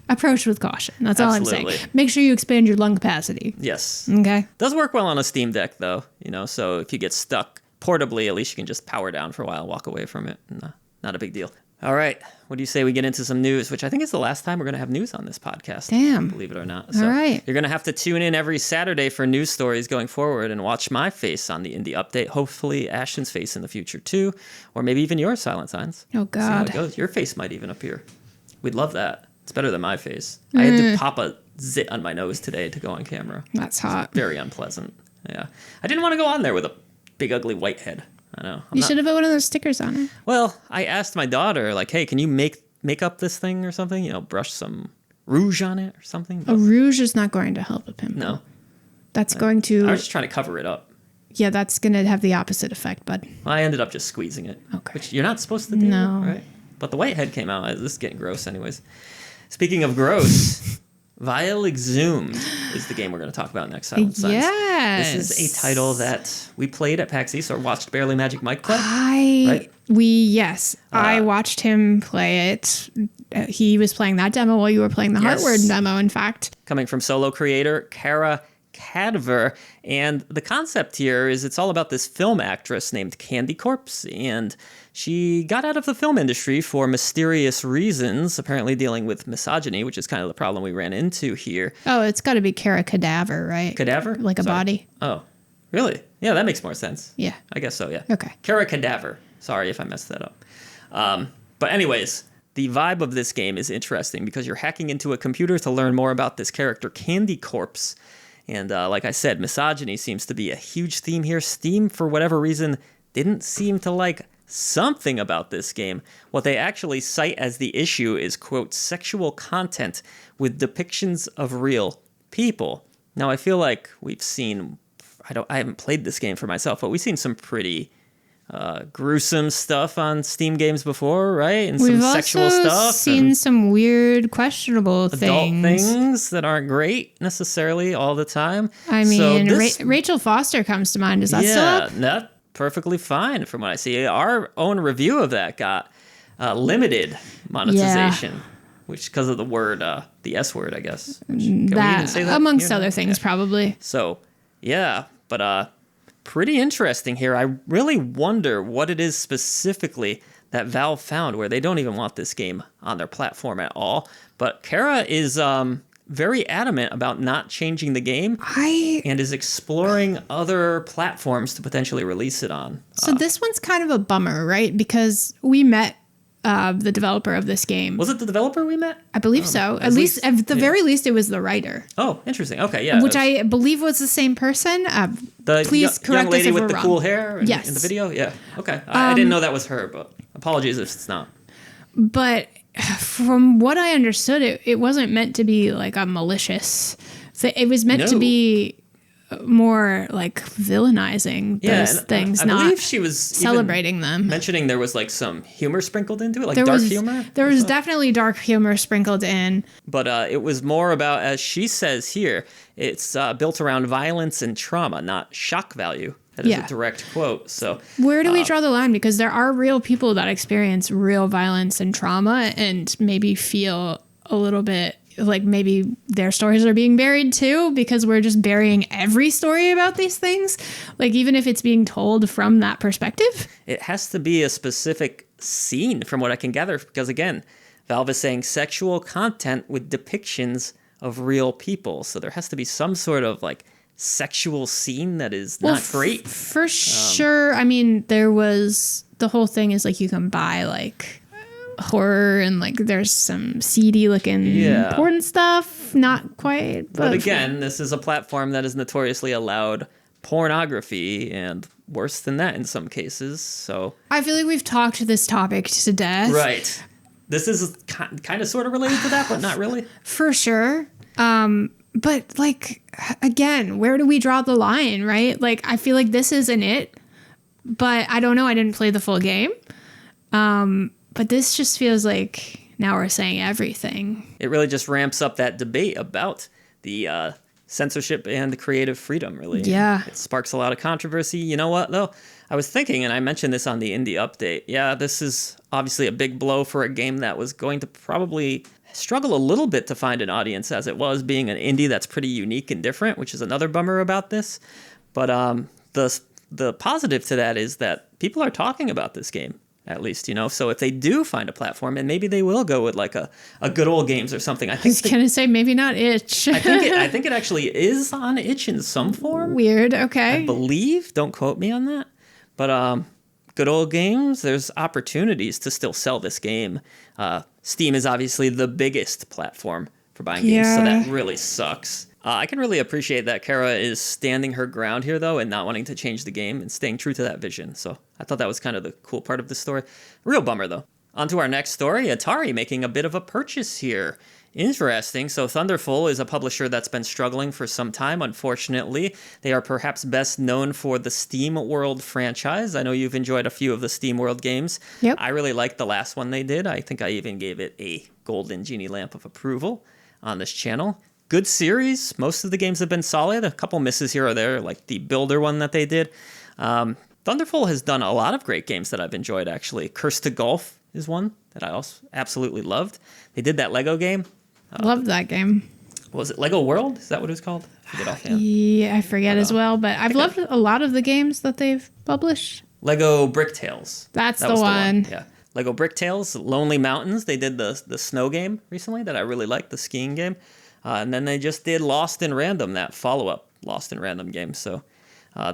approach with caution. That's all I'm saying. Make sure you expand your lung capacity. Yes. Okay. Does work well on a Steam Deck though, so if you get stuck portably, at least you can just power down for a while, walk away from it. Not a big deal. All right. What do you say we get into some news, which I think is the last time we're going to have news on this podcast. Damn. Believe it or not. So all right. You're going to have to tune in every Saturday for news stories going forward and watch my face on the Indie Update. Hopefully Ashton's face in the future too, or maybe even your Silent Signs. Oh, God. See how it goes. Your face might even appear. We'd love that. It's better than my face. I had to pop a zit on my nose today to go on camera. That's hot. Very unpleasant. Yeah. I didn't want to go on there with a big, ugly white head. I know. You should have put one of those stickers on it. Well, I asked my daughter, like, hey, can you make up this thing or something? Brush some rouge on it or something. But a rouge is not going to help a pimple. No. That's going to... I was just trying to cover it up. Yeah, that's going to have the opposite effect, bud. Well, I ended up just squeezing it. Okay. Which you're not supposed to do, right? But the white head came out. This is getting gross anyways. Speaking of gross... Vile Exhumed is the game we're going to talk about next, Silent Signs. Yes. This is a title that we played at PAX East or watched Barely Magic Mike play. I watched him play it. He was playing that demo while you were playing the Heartward demo, in fact. Coming from solo creator Kara Cadver. And the concept here is it's all about this film actress named Candy Corpse, and she got out of the film industry for mysterious reasons, apparently dealing with misogyny, which is kind of the problem we ran into here. Oh, it's got to be Kara Cadaver, right? Cadaver? Like a body. Oh, really? Yeah, that makes more sense. Yeah. I guess so, yeah. Okay. Kara Cadaver. Sorry if I messed that up. But anyways, the vibe of this game is interesting because you're hacking into a computer to learn more about this character, Candy Corpse. And like I said, misogyny seems to be a huge theme here. Steam, for whatever reason, didn't seem to like something about this game. What they actually cite as the issue is, quote, sexual content with depictions of real people. Now, I feel like we've seen, I haven't played this game for myself, but we've seen some pretty gruesome stuff on Steam games before, right? And We've some sexual also stuff. seen some weird, questionable Adult things that aren't great necessarily all the time. I mean, Rachel Foster comes to mind. Is that still up? Yeah, that's perfectly fine from what I see. Our own review of that got limited monetization, which because of the word, the S word, I guess. Can we even say that? Amongst other things, probably. So, yeah, but pretty interesting here. I really wonder what it is specifically that Valve found where they don't even want this game on their platform at all. But Kara is very adamant about not changing the game and is exploring other platforms to potentially release it on. So this one's kind of a bummer, right? Because we met the developer of this game. Was it the developer we met? I believe so. At the very least, it was the writer. Oh, interesting. Okay, yeah. Which I believe was the same person. Please correct young lady us if with we're the wrong. cool hair in the video? Yeah. Okay. I didn't know that was her, but apologies if it's not. But from what I understood, it wasn't meant to be like a malicious. It was meant to be more like villainizing those things, I not believe she was celebrating them. Mentioning there was like some humor sprinkled into it, like dark humor. There was definitely dark humor sprinkled in. But it was more about, as she says here, it's built around violence and trauma, not shock value. That is a direct quote. So where do we draw the line? Because there are real people that experience real violence and trauma and maybe feel a little bit like maybe their stories are being buried too, because we're just burying every story about these things. Like even if it's being told from that perspective. It has to be a specific scene from what I can gather, because again, Valve is saying sexual content with depictions of real people. So there has to be some sort of like sexual scene that is not great. For sure. I mean, there was the whole thing is like you can buy like horror and like there's some seedy looking porn stuff. Not quite. But again, this is a platform that has notoriously allowed pornography and worse than that in some cases. So I feel like we've talked this topic to death. Right. This is kind of sort of related to that, but not really. For sure. But like, again, where do we draw the line, right? Like, I feel like this isn't it, but I don't know. I didn't play the full game. But this just feels like now we're saying everything. It really just ramps up that debate about the censorship and the creative freedom, really. Yeah. It sparks a lot of controversy. You know what, though? I was thinking, and I mentioned this on the indie update, this is obviously a big blow for a game that was going to probably struggle a little bit to find an audience, as it was being an indie that's pretty unique and different, which is another bummer about this. But the positive to that is that people are talking about this game, at least, you know. So if they do find a platform, and maybe they will go with like a Good Old Games or something. I was gonna say maybe not itch. I think it actually is on itch in some form. Weird. Okay. I believe. Don't quote me on that. But Good Old Games, there's opportunities to still sell this game. Steam is obviously the biggest platform for buying games, so that really sucks. I can really appreciate that Kara is standing her ground here, though, and not wanting to change the game and staying true to that vision. So I thought that was kind of the cool part of the story. Real bummer, though. On to our next story, Atari making a bit of a purchase here. Interesting. So Thunderful is a publisher that's been struggling for some time, unfortunately. They are perhaps best known for the Steam World franchise. I know you've enjoyed a few of the Steam World games. Yep. I really liked the last one they did. I think I even gave it a golden genie lamp of approval on this channel. Good series. Most of the games have been solid. A couple misses here or there, like the Builder one that they did. Thunderful has done a lot of great games that I've enjoyed, actually. Curse to Golf is one that I also absolutely loved. They did that Lego game. Loved that game. Was it Lego World? Is that what it was called? I forget offhand. Yeah, I forget as well, but I've loved a lot of the games that they've published. Lego Brick Tales. That was the one. Yeah. Lego Brick Tales, Lonely Mountains. They did the snow game recently that I really liked, the skiing game. And then they just did Lost in Random, that follow-up Lost in Random game. So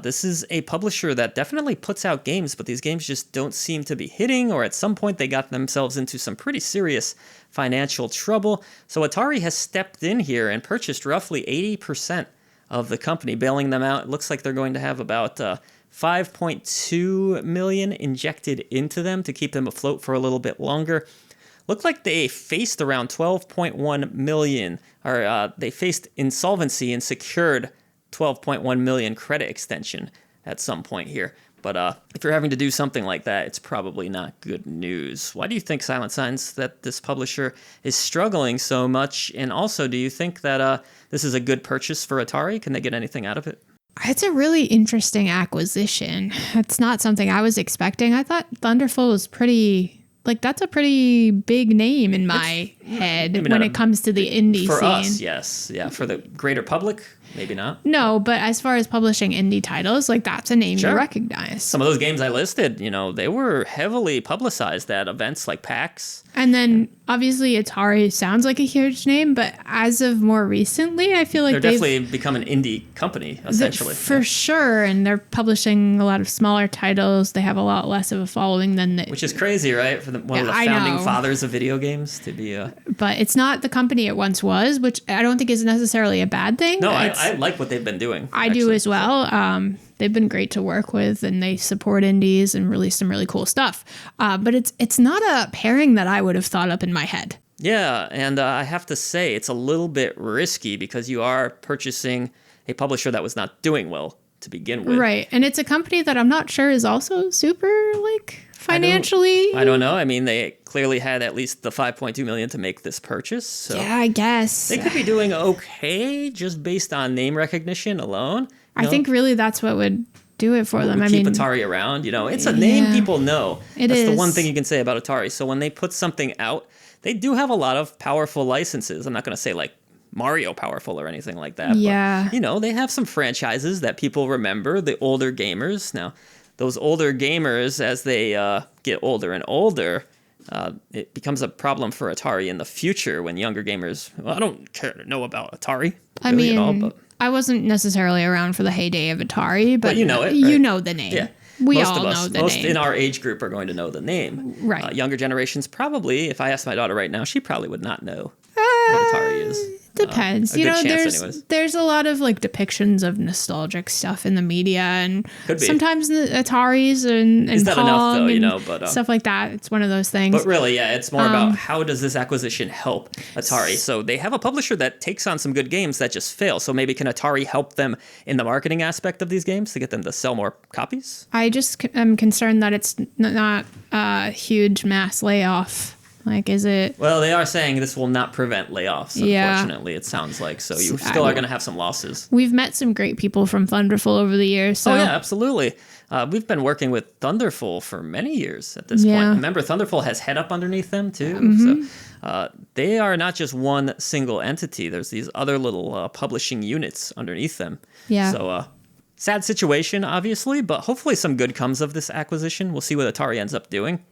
this is a publisher that definitely puts out games, but these games just don't seem to be hitting, or at some point they got themselves into some pretty serious financial trouble. So Atari has stepped in here and purchased roughly 80% of the company, bailing them out. It looks like they're going to have about $5.2 million injected into them to keep them afloat for a little bit longer. Looked like they faced around $12.1 million, or they faced insolvency and secured $12.1 million credit extension at some point here. But if you're having to do something like that, it's probably not good news. Why do you think, SilentSigns, that this publisher is struggling so much? And also, do you think that this is a good purchase for Atari? Can they get anything out of it? It's a really interesting acquisition. It's not something I was expecting. I thought Thunderful was that's a pretty big name in my head when it comes to the indie scene. For us, yes. Yeah, for the greater public, maybe not. No, but as far as publishing indie titles, that's a name you recognize. Some of those games I listed, they were heavily publicized at events like PAX. And then, obviously, Atari sounds like a huge name, but as of more recently, I feel like they're definitely become an indie company, essentially. For sure, and they're publishing a lot of smaller titles. They have a lot less of a following than... Which is crazy, right? For one of the founding fathers of video games to be a... But it's not the company it once was, which I don't think is necessarily a bad thing. No, I like what they've been doing. I do as well. They've been great to work with, and they support indies and release some really cool stuff. But it's not a pairing that I would have thought up in my head. Yeah, and I have to say it's a little bit risky because you are purchasing a publisher that was not doing well to begin with. Right, and it's a company that I'm not sure is also super financially. I don't know. I mean, they clearly had at least the $5.2 million to make this purchase. So yeah, I guess they could be doing okay just based on name recognition alone. I think really that's what would do it for them. Keep Atari around. It's a name people know. That's the one thing you can say about Atari. So when they put something out, they do have a lot of powerful licenses. I'm not going to say Mario powerful or anything like that. Yeah. But, they have some franchises that people remember, the older gamers. Now, those older gamers, as they get older and older, it becomes a problem for Atari in the future when younger gamers, I don't care to know about Atari. Really at all, but I wasn't necessarily around for the heyday of Atari, but you know it. Right? You know the name. Yeah. We all know the name. Most in our age group are going to know the name. Right. Younger generations probably, if I asked my daughter right now, she probably would not know what Atari is. Depends. There's a lot of depictions of nostalgic stuff in the media, and sometimes the Ataris and is that Pong enough though? But stuff like that. It's one of those things. But really, yeah, it's more about how does this acquisition help Atari? So they have a publisher that takes on some good games that just fail. So maybe can Atari help them in the marketing aspect of these games to get them to sell more copies? I just am concerned that it's not a huge mass layoff. Is it? Well, they are saying this will not prevent layoffs, unfortunately, it sounds like. So you still are going to have some losses. We've met some great people from Thunderful over the years. So. Oh, yeah, absolutely. We've been working with Thunderful for many years at this point. Remember, Thunderful has Head Up underneath them, too. Mm-hmm. So they are not just one single entity. There's these other little publishing units underneath them. Yeah. So sad situation, obviously, but hopefully some good comes of this acquisition. We'll see what Atari ends up doing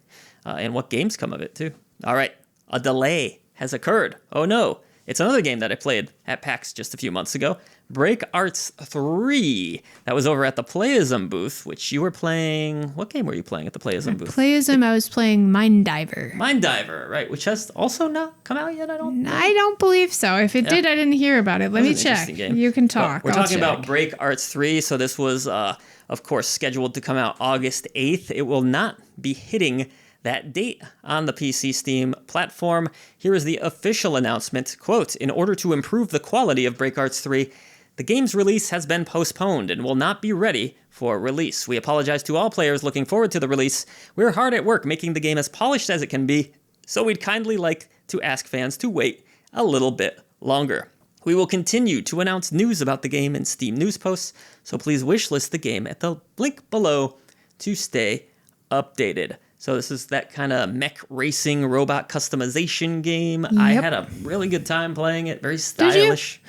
and what games come of it, too. All right, a delay has occurred. Oh no, it's another game that I played at PAX just a few months ago, Break Arts 3. That was over at the Playism booth, which you were playing. What game were you playing at the Playism booth? Playism, I was playing Mind Diver. Mind Diver, right, which has also not come out yet, I don't believe so. If it did, I didn't hear about it. Let me check. You can talk. We're talking about Break Arts 3, so this was, of course, scheduled to come out August 8th. It will not be hitting that date on the PC Steam platform. Here is the official announcement. Quote, in order to improve the quality of Break Arts 3, the game's release has been postponed and will not be ready for release. We apologize to all players looking forward to the release. We're hard at work making the game as polished as it can be, so we'd kindly like to ask fans to wait a little bit longer. We will continue to announce news about the game in Steam news posts, so please wishlist the game at the link below to stay updated. So this is that kind of mech racing robot customization game. Yep. I had a really good time playing it. Very stylish.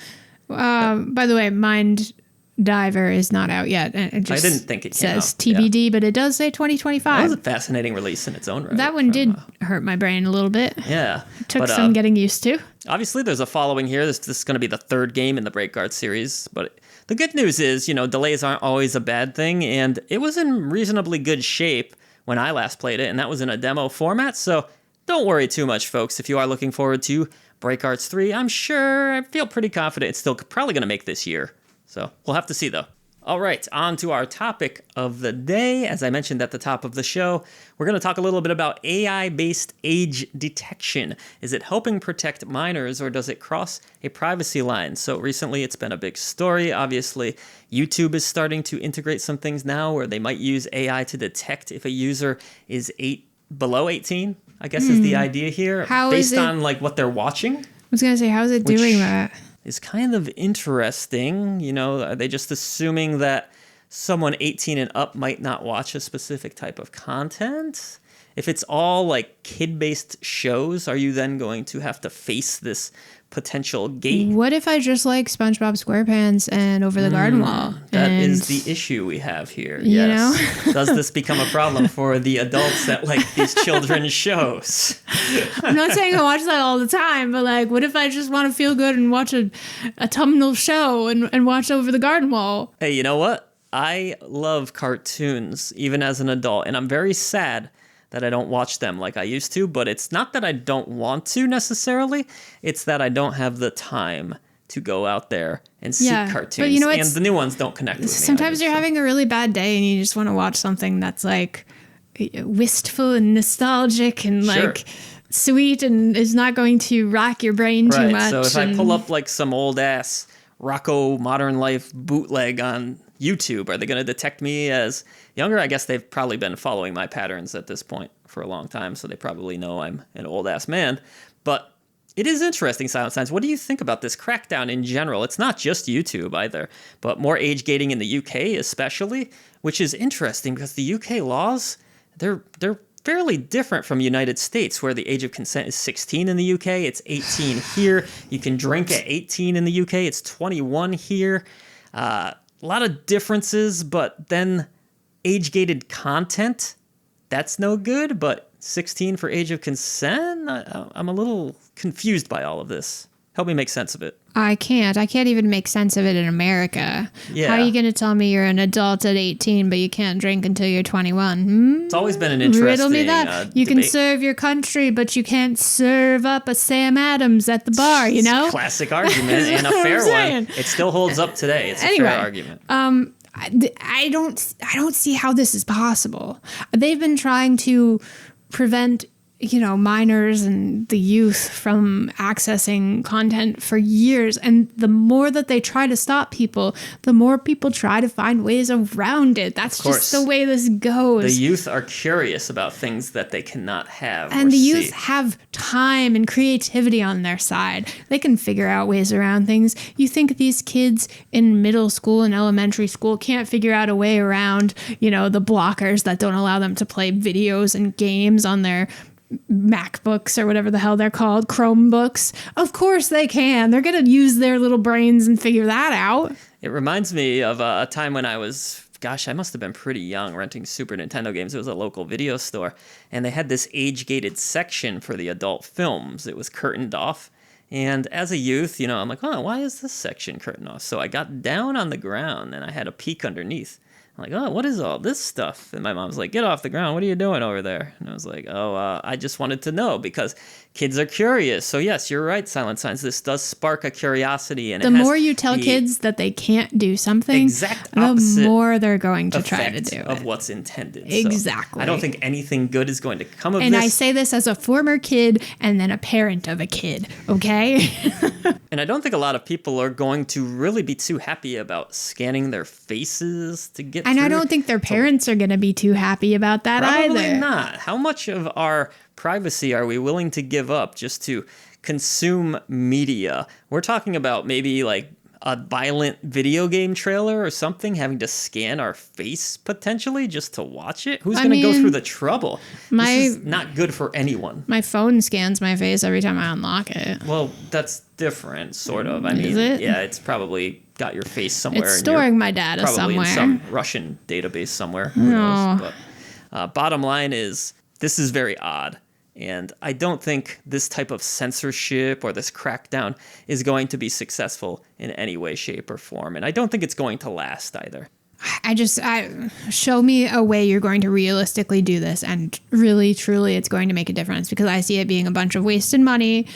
By the way, Mind Diver is not out yet. It just I didn't think it came says TBD, but it does say 2025. That was a fascinating release in its own right. That one did hurt my brain a little bit. Yeah. Took some getting used to. Obviously, there's a following here. This is going to be the third game in the Break Arts series. But the good news is, delays aren't always a bad thing. And it was in reasonably good shape when I last played it, and that was in a demo format, so don't worry too much, folks. If you are looking forward to Break Arts 3, I feel pretty confident it's still probably going to make this year. So we'll have to see, though. All right, on to our topic of the day. As I mentioned at the top of the show, we're going to talk a little bit about AI-based age detection. Is it helping protect minors, or does it cross a privacy line? So recently it's been a big story. Obviously, YouTube is starting to integrate some things now where they might use AI to detect if a user is below 18, I guess is the idea here. How based is it- on like what they're watching. I was going to say, how is it doing that? Is kind of interesting. You know, are they just assuming that someone 18 and up might not watch a specific type of content? If it's all like kid-based shows, are you then going to have to face this potential gate? What if I just like SpongeBob SquarePants and Over the Garden Wall? That and, is the issue we have here. You Yes. Does this become a problem for the adults that like these children's shows? I'm not saying I watch that all the time, but like, what if I just want to feel good and watch a autumnal show and watch Over the Garden Wall? Hey, you know what? I love cartoons, even as an adult, and I'm very sad that I don't watch them like I used to, but it's not that I don't want to necessarily, it's that I don't have the time to go out there and seek cartoons, but you know, and the new ones don't connect with me. Sometimes you're having a really bad day and you just want to watch something that's like wistful and nostalgic and like sweet and is not going to rack your brain too much. So if I pull up like some old ass Rocco Modern Life bootleg on YouTube, are they going to detect me as younger? I guess they've probably been following my patterns at this point for a long time, so they probably know I'm an old-ass man. But it is interesting, SilentSigns. What do you think about this crackdown in general? It's not just YouTube either, but more age gating in the UK especially, which is interesting because the UK laws, they're fairly different from the United States, where the age of consent is 16 in the UK. It's 18 here. You can drink at 18 in the UK. It's 21 here. A lot of differences, but then age-gated content, that's no good, but 16 for age of consent? I'm a little confused by all of this. Help me make sense of it. I can't even make sense of it in America. Yeah. How are you going to tell me you're an adult at 18, but you can't drink until you're 21? It's always been an interesting Riddle me that. You can debate. serve your country, but you can't serve up a Sam Adams at the bar, you know? Classic argument and a fair one. It still holds up today. It's a fair argument. I don't see how this is possible. They've been trying to prevent, minors and the youth from accessing content for years. And the more that they try to stop people, the more people try to find ways around it. That's just the way this goes. The youth are curious about things that they cannot have. And the youth have time and creativity on their side. They can figure out ways around things. You think these kids in middle school and elementary school can't figure out a way around, the blockers that don't allow them to play videos and games on their MacBooks or whatever the hell they're called, Chromebooks? Of course they can. They're going to use their little brains and figure that out. It reminds me of a time when I was, I must have been pretty young, renting Super Nintendo games. It was a local video store, and they had this age-gated section for the adult films. It was curtained off. And as a youth, I'm like, oh, why is this section curtained off? So I got down on the ground, and I had a peek underneath. I'm like, oh, what is all this stuff? And my mom's like, get off the ground. What are you doing over there? And I was like, I just wanted to know because kids are curious. So yes, you're right, SilentSigns. This does spark a curiosity. And the more you tell kids that they can't do something, the more they're going to try to do it. Of what's intended. Exactly. So I don't think anything good is going to come of this. And I say this as a former kid and then a parent of a kid, okay? And I don't think a lot of people are going to really be too happy about scanning their faces to get And I don't think their parents are going to be too happy about that either. Probably not. How much of our privacy are we willing to give up just to consume media? We're talking about maybe like a violent video game trailer or something, having to scan our face potentially just to watch it. Who's going to go through the trouble? This is not good for anyone. My phone scans my face every time I unlock it. Well, that's different, sort of. Is it? Yeah, it's probably got your face somewhere. It's storing my data probably somewhere. in some Russian database somewhere. Who knows? But bottom line is, this is very odd. And I don't think this type of censorship or this crackdown is going to be successful in any way, shape, or form. And I don't think it's going to last either. Show me a way you're going to realistically do this. And really, truly, it's going to make a difference because I see it being a bunch of wasted money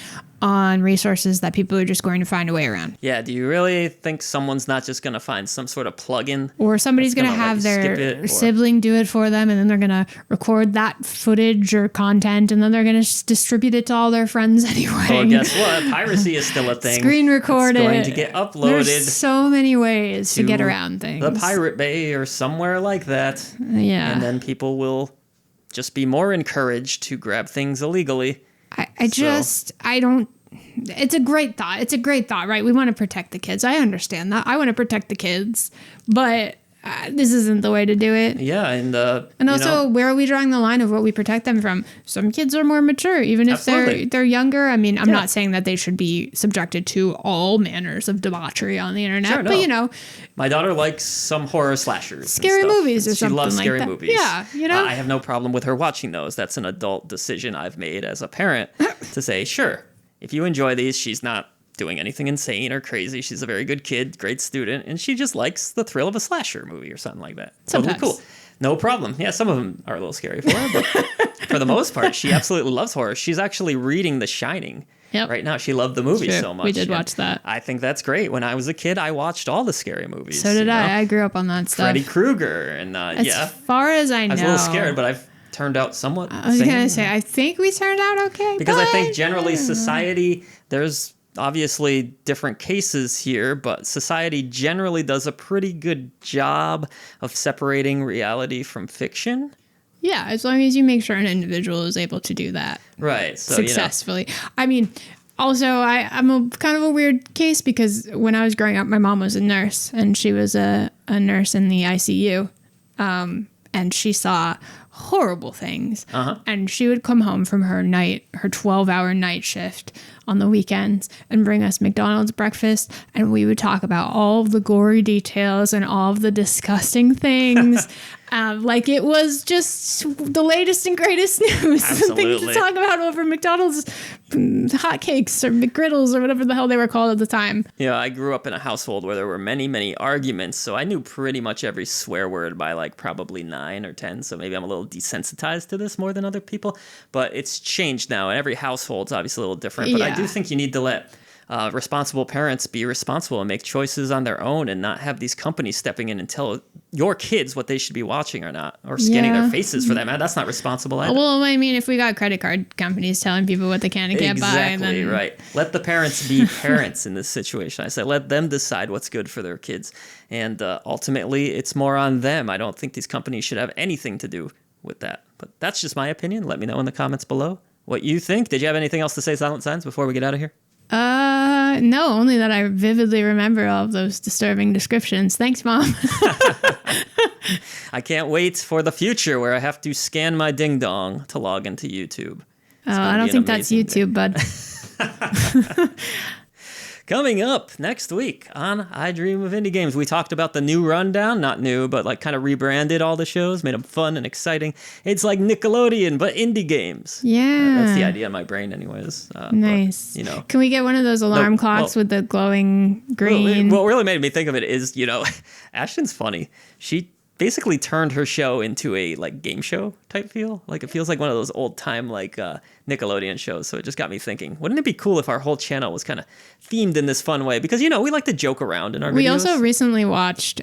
on resources that people are just going to find a way around. Yeah, do you really think someone's not just going to find some sort of plugin? Or somebody's going to have their sibling do it for them, and then they're going to record that footage or content, and then they're going to distribute it to all their friends anyway. Well, guess what? Piracy is still a thing. Screen record it's going to get uploaded. There's so many ways to get around things. The Pirate Bay or somewhere like that. Yeah. And then people will just be more encouraged to grab things illegally. I don't. It's a great thought. It's a great thought, right? We want to protect the kids. I understand that. I want to protect the kids, but this isn't the way to do it. Yeah, and also, where are we drawing the line of what we protect them from? Some kids are more mature, even if they're younger. I mean, I'm not saying that they should be subjected to all manners of debauchery on the internet, sure, but you know, my daughter likes some horror slashers, scary movies, or something like that. She loves scary movies. Yeah, you know, I have no problem with her watching those. That's an adult decision I've made as a parent to say, sure, if you enjoy these, she's not doing anything insane or crazy. She's a very good kid, great student, and she just likes the thrill of a slasher movie or something like that. Sometimes. Totally cool. No problem. Yeah, some of them are a little scary for her, but for the most part, she absolutely loves horror. She's actually reading The Shining right now. She loved the movie so much. We did watch that. I think that's great. When I was a kid, I watched all the scary movies. So did I. I grew up on that stuff. Freddy Krueger and as far as I know. I was a little scared, but I've turned out somewhat I was going to say, I think we turned out okay. Because I think generally society, there's obviously different cases here, but society generally does a pretty good job of separating reality from fiction. Yeah, as long as you make sure an individual is able to do that successfully. You know. I mean, also, I'm a kind of a weird case because when I was growing up, my mom was a nurse, and she was a nurse in the ICU, and she saw horrible things. And she would come home from her 12-hour night shift on the weekends and bring us McDonald's breakfast, and we would talk about all of the gory details and all of the disgusting things. Like it was just the latest and greatest news. Things to talk about over McDonald's hotcakes or McGriddles or whatever the hell they were called at the time. Yeah, I grew up in a household where there were many, many arguments, so I knew pretty much every swear word by like probably 9 or 10, so maybe I'm a little desensitized to this more than other people, but it's changed now, and every household's obviously a little different, but I do think you need to let responsible parents be responsible and make choices on their own and not have these companies stepping in and tell your kids what they should be watching or not, or scanning their faces for that. Man, that's not responsible either. Well, I mean, if we got credit card companies telling people what they can and can't buy, then... Exactly, right. Let the parents be parents in this situation. I said, let them decide what's good for their kids. And ultimately, it's more on them. I don't think these companies should have anything to do with that. But that's just my opinion. Let me know in the comments below what you think. Did you have anything else to say, Silent Signs, before we get out of here? No, only that I vividly remember all of those disturbing descriptions. Thanks, Mom. I can't wait for the future where I have to scan my ding dong to log into YouTube. I don't think that's YouTube, bud. Coming up next week on I Dream of Indie Games, we talked about the new rundown. Not new, but like kind of rebranded all the shows, made them fun and exciting. It's like Nickelodeon, but indie games. Yeah. That's the idea in my brain anyways. Nice. But, you know. Can we get one of those alarm clocks with the glowing green? What really made me think of it is, you know, Ashton's funny. She basically turned her show into a like game show type feel. Like it feels like one of those old time like Nickelodeon shows. So it just got me thinking, wouldn't it be cool if our whole channel was kind of themed in this fun way? Because, you know, we like to joke around in our videos. We also recently watched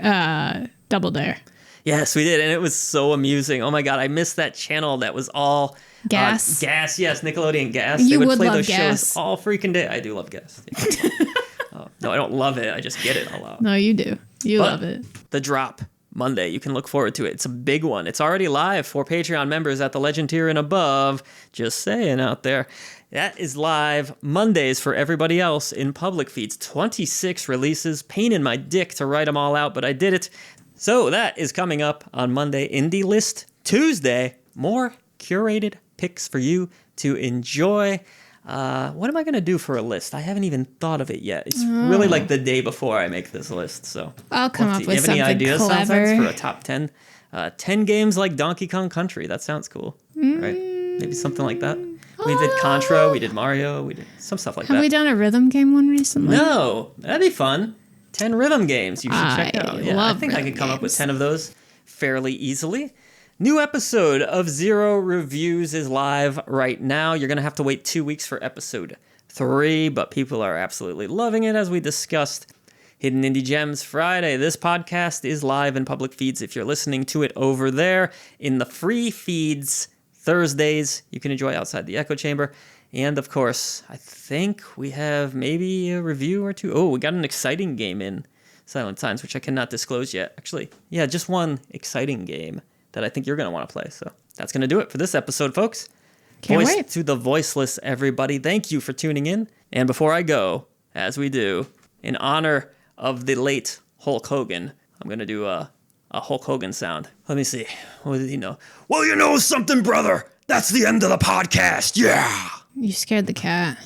Double Dare. Yes, we did. And it was so amusing. Oh my God, I missed that channel that was all Gas. Gas, yes, Nickelodeon Gas. You they would would play love those Gas. shows all freaking day. I do love Gas. Yeah. No, I don't love it. I just get it a lot. No, you do. You love it. The drop. Monday. You can look forward to it. It's a big one. It's already live for Patreon members at the Legend tier and above. Just saying out there. That is live Mondays for everybody else in public feeds. 26 releases. Pain in my dick to write them all out, but I did it. So that is coming up on Monday. Indie List Tuesday. More curated picks for you to enjoy. What am I going to do for a list? I haven't even thought of it yet. It's really like the day before I make this list. So I'll come up with something clever. Do you have any ideas, clever for a top 10? 10 games like Donkey Kong Country. That sounds cool, right? Maybe something like that. We did Contra. We did Mario. We did some stuff like that. Have we done a rhythm game one recently? No. That'd be fun. 10 rhythm games you should check out. Yeah, I think I could come up with 10 of those fairly easily. New episode of Zero Reviews is live right now. You're going to have to wait 2 weeks for episode 3, but people are absolutely loving it, as we discussed. Hidden Indie Gems Friday. This podcast is live in public feeds if you're listening to it over there. In the free feeds, Thursdays, you can enjoy Outside the Echo Chamber. And, of course, I think we have maybe a review or two. Oh, we got an exciting game in SilentSigns, which I cannot disclose yet. Actually, yeah, just one exciting game that I think you're going to want to play. So that's going to do it for this episode, folks. Can't Voice wait. to the voiceless, everybody. Thank you for tuning in. And before I go, as we do, in honor of the late Hulk Hogan, I'm going to do a Hulk Hogan sound. Let me see. What did he know? Well, you know something, brother. That's the end of the podcast. Yeah. You scared the cat.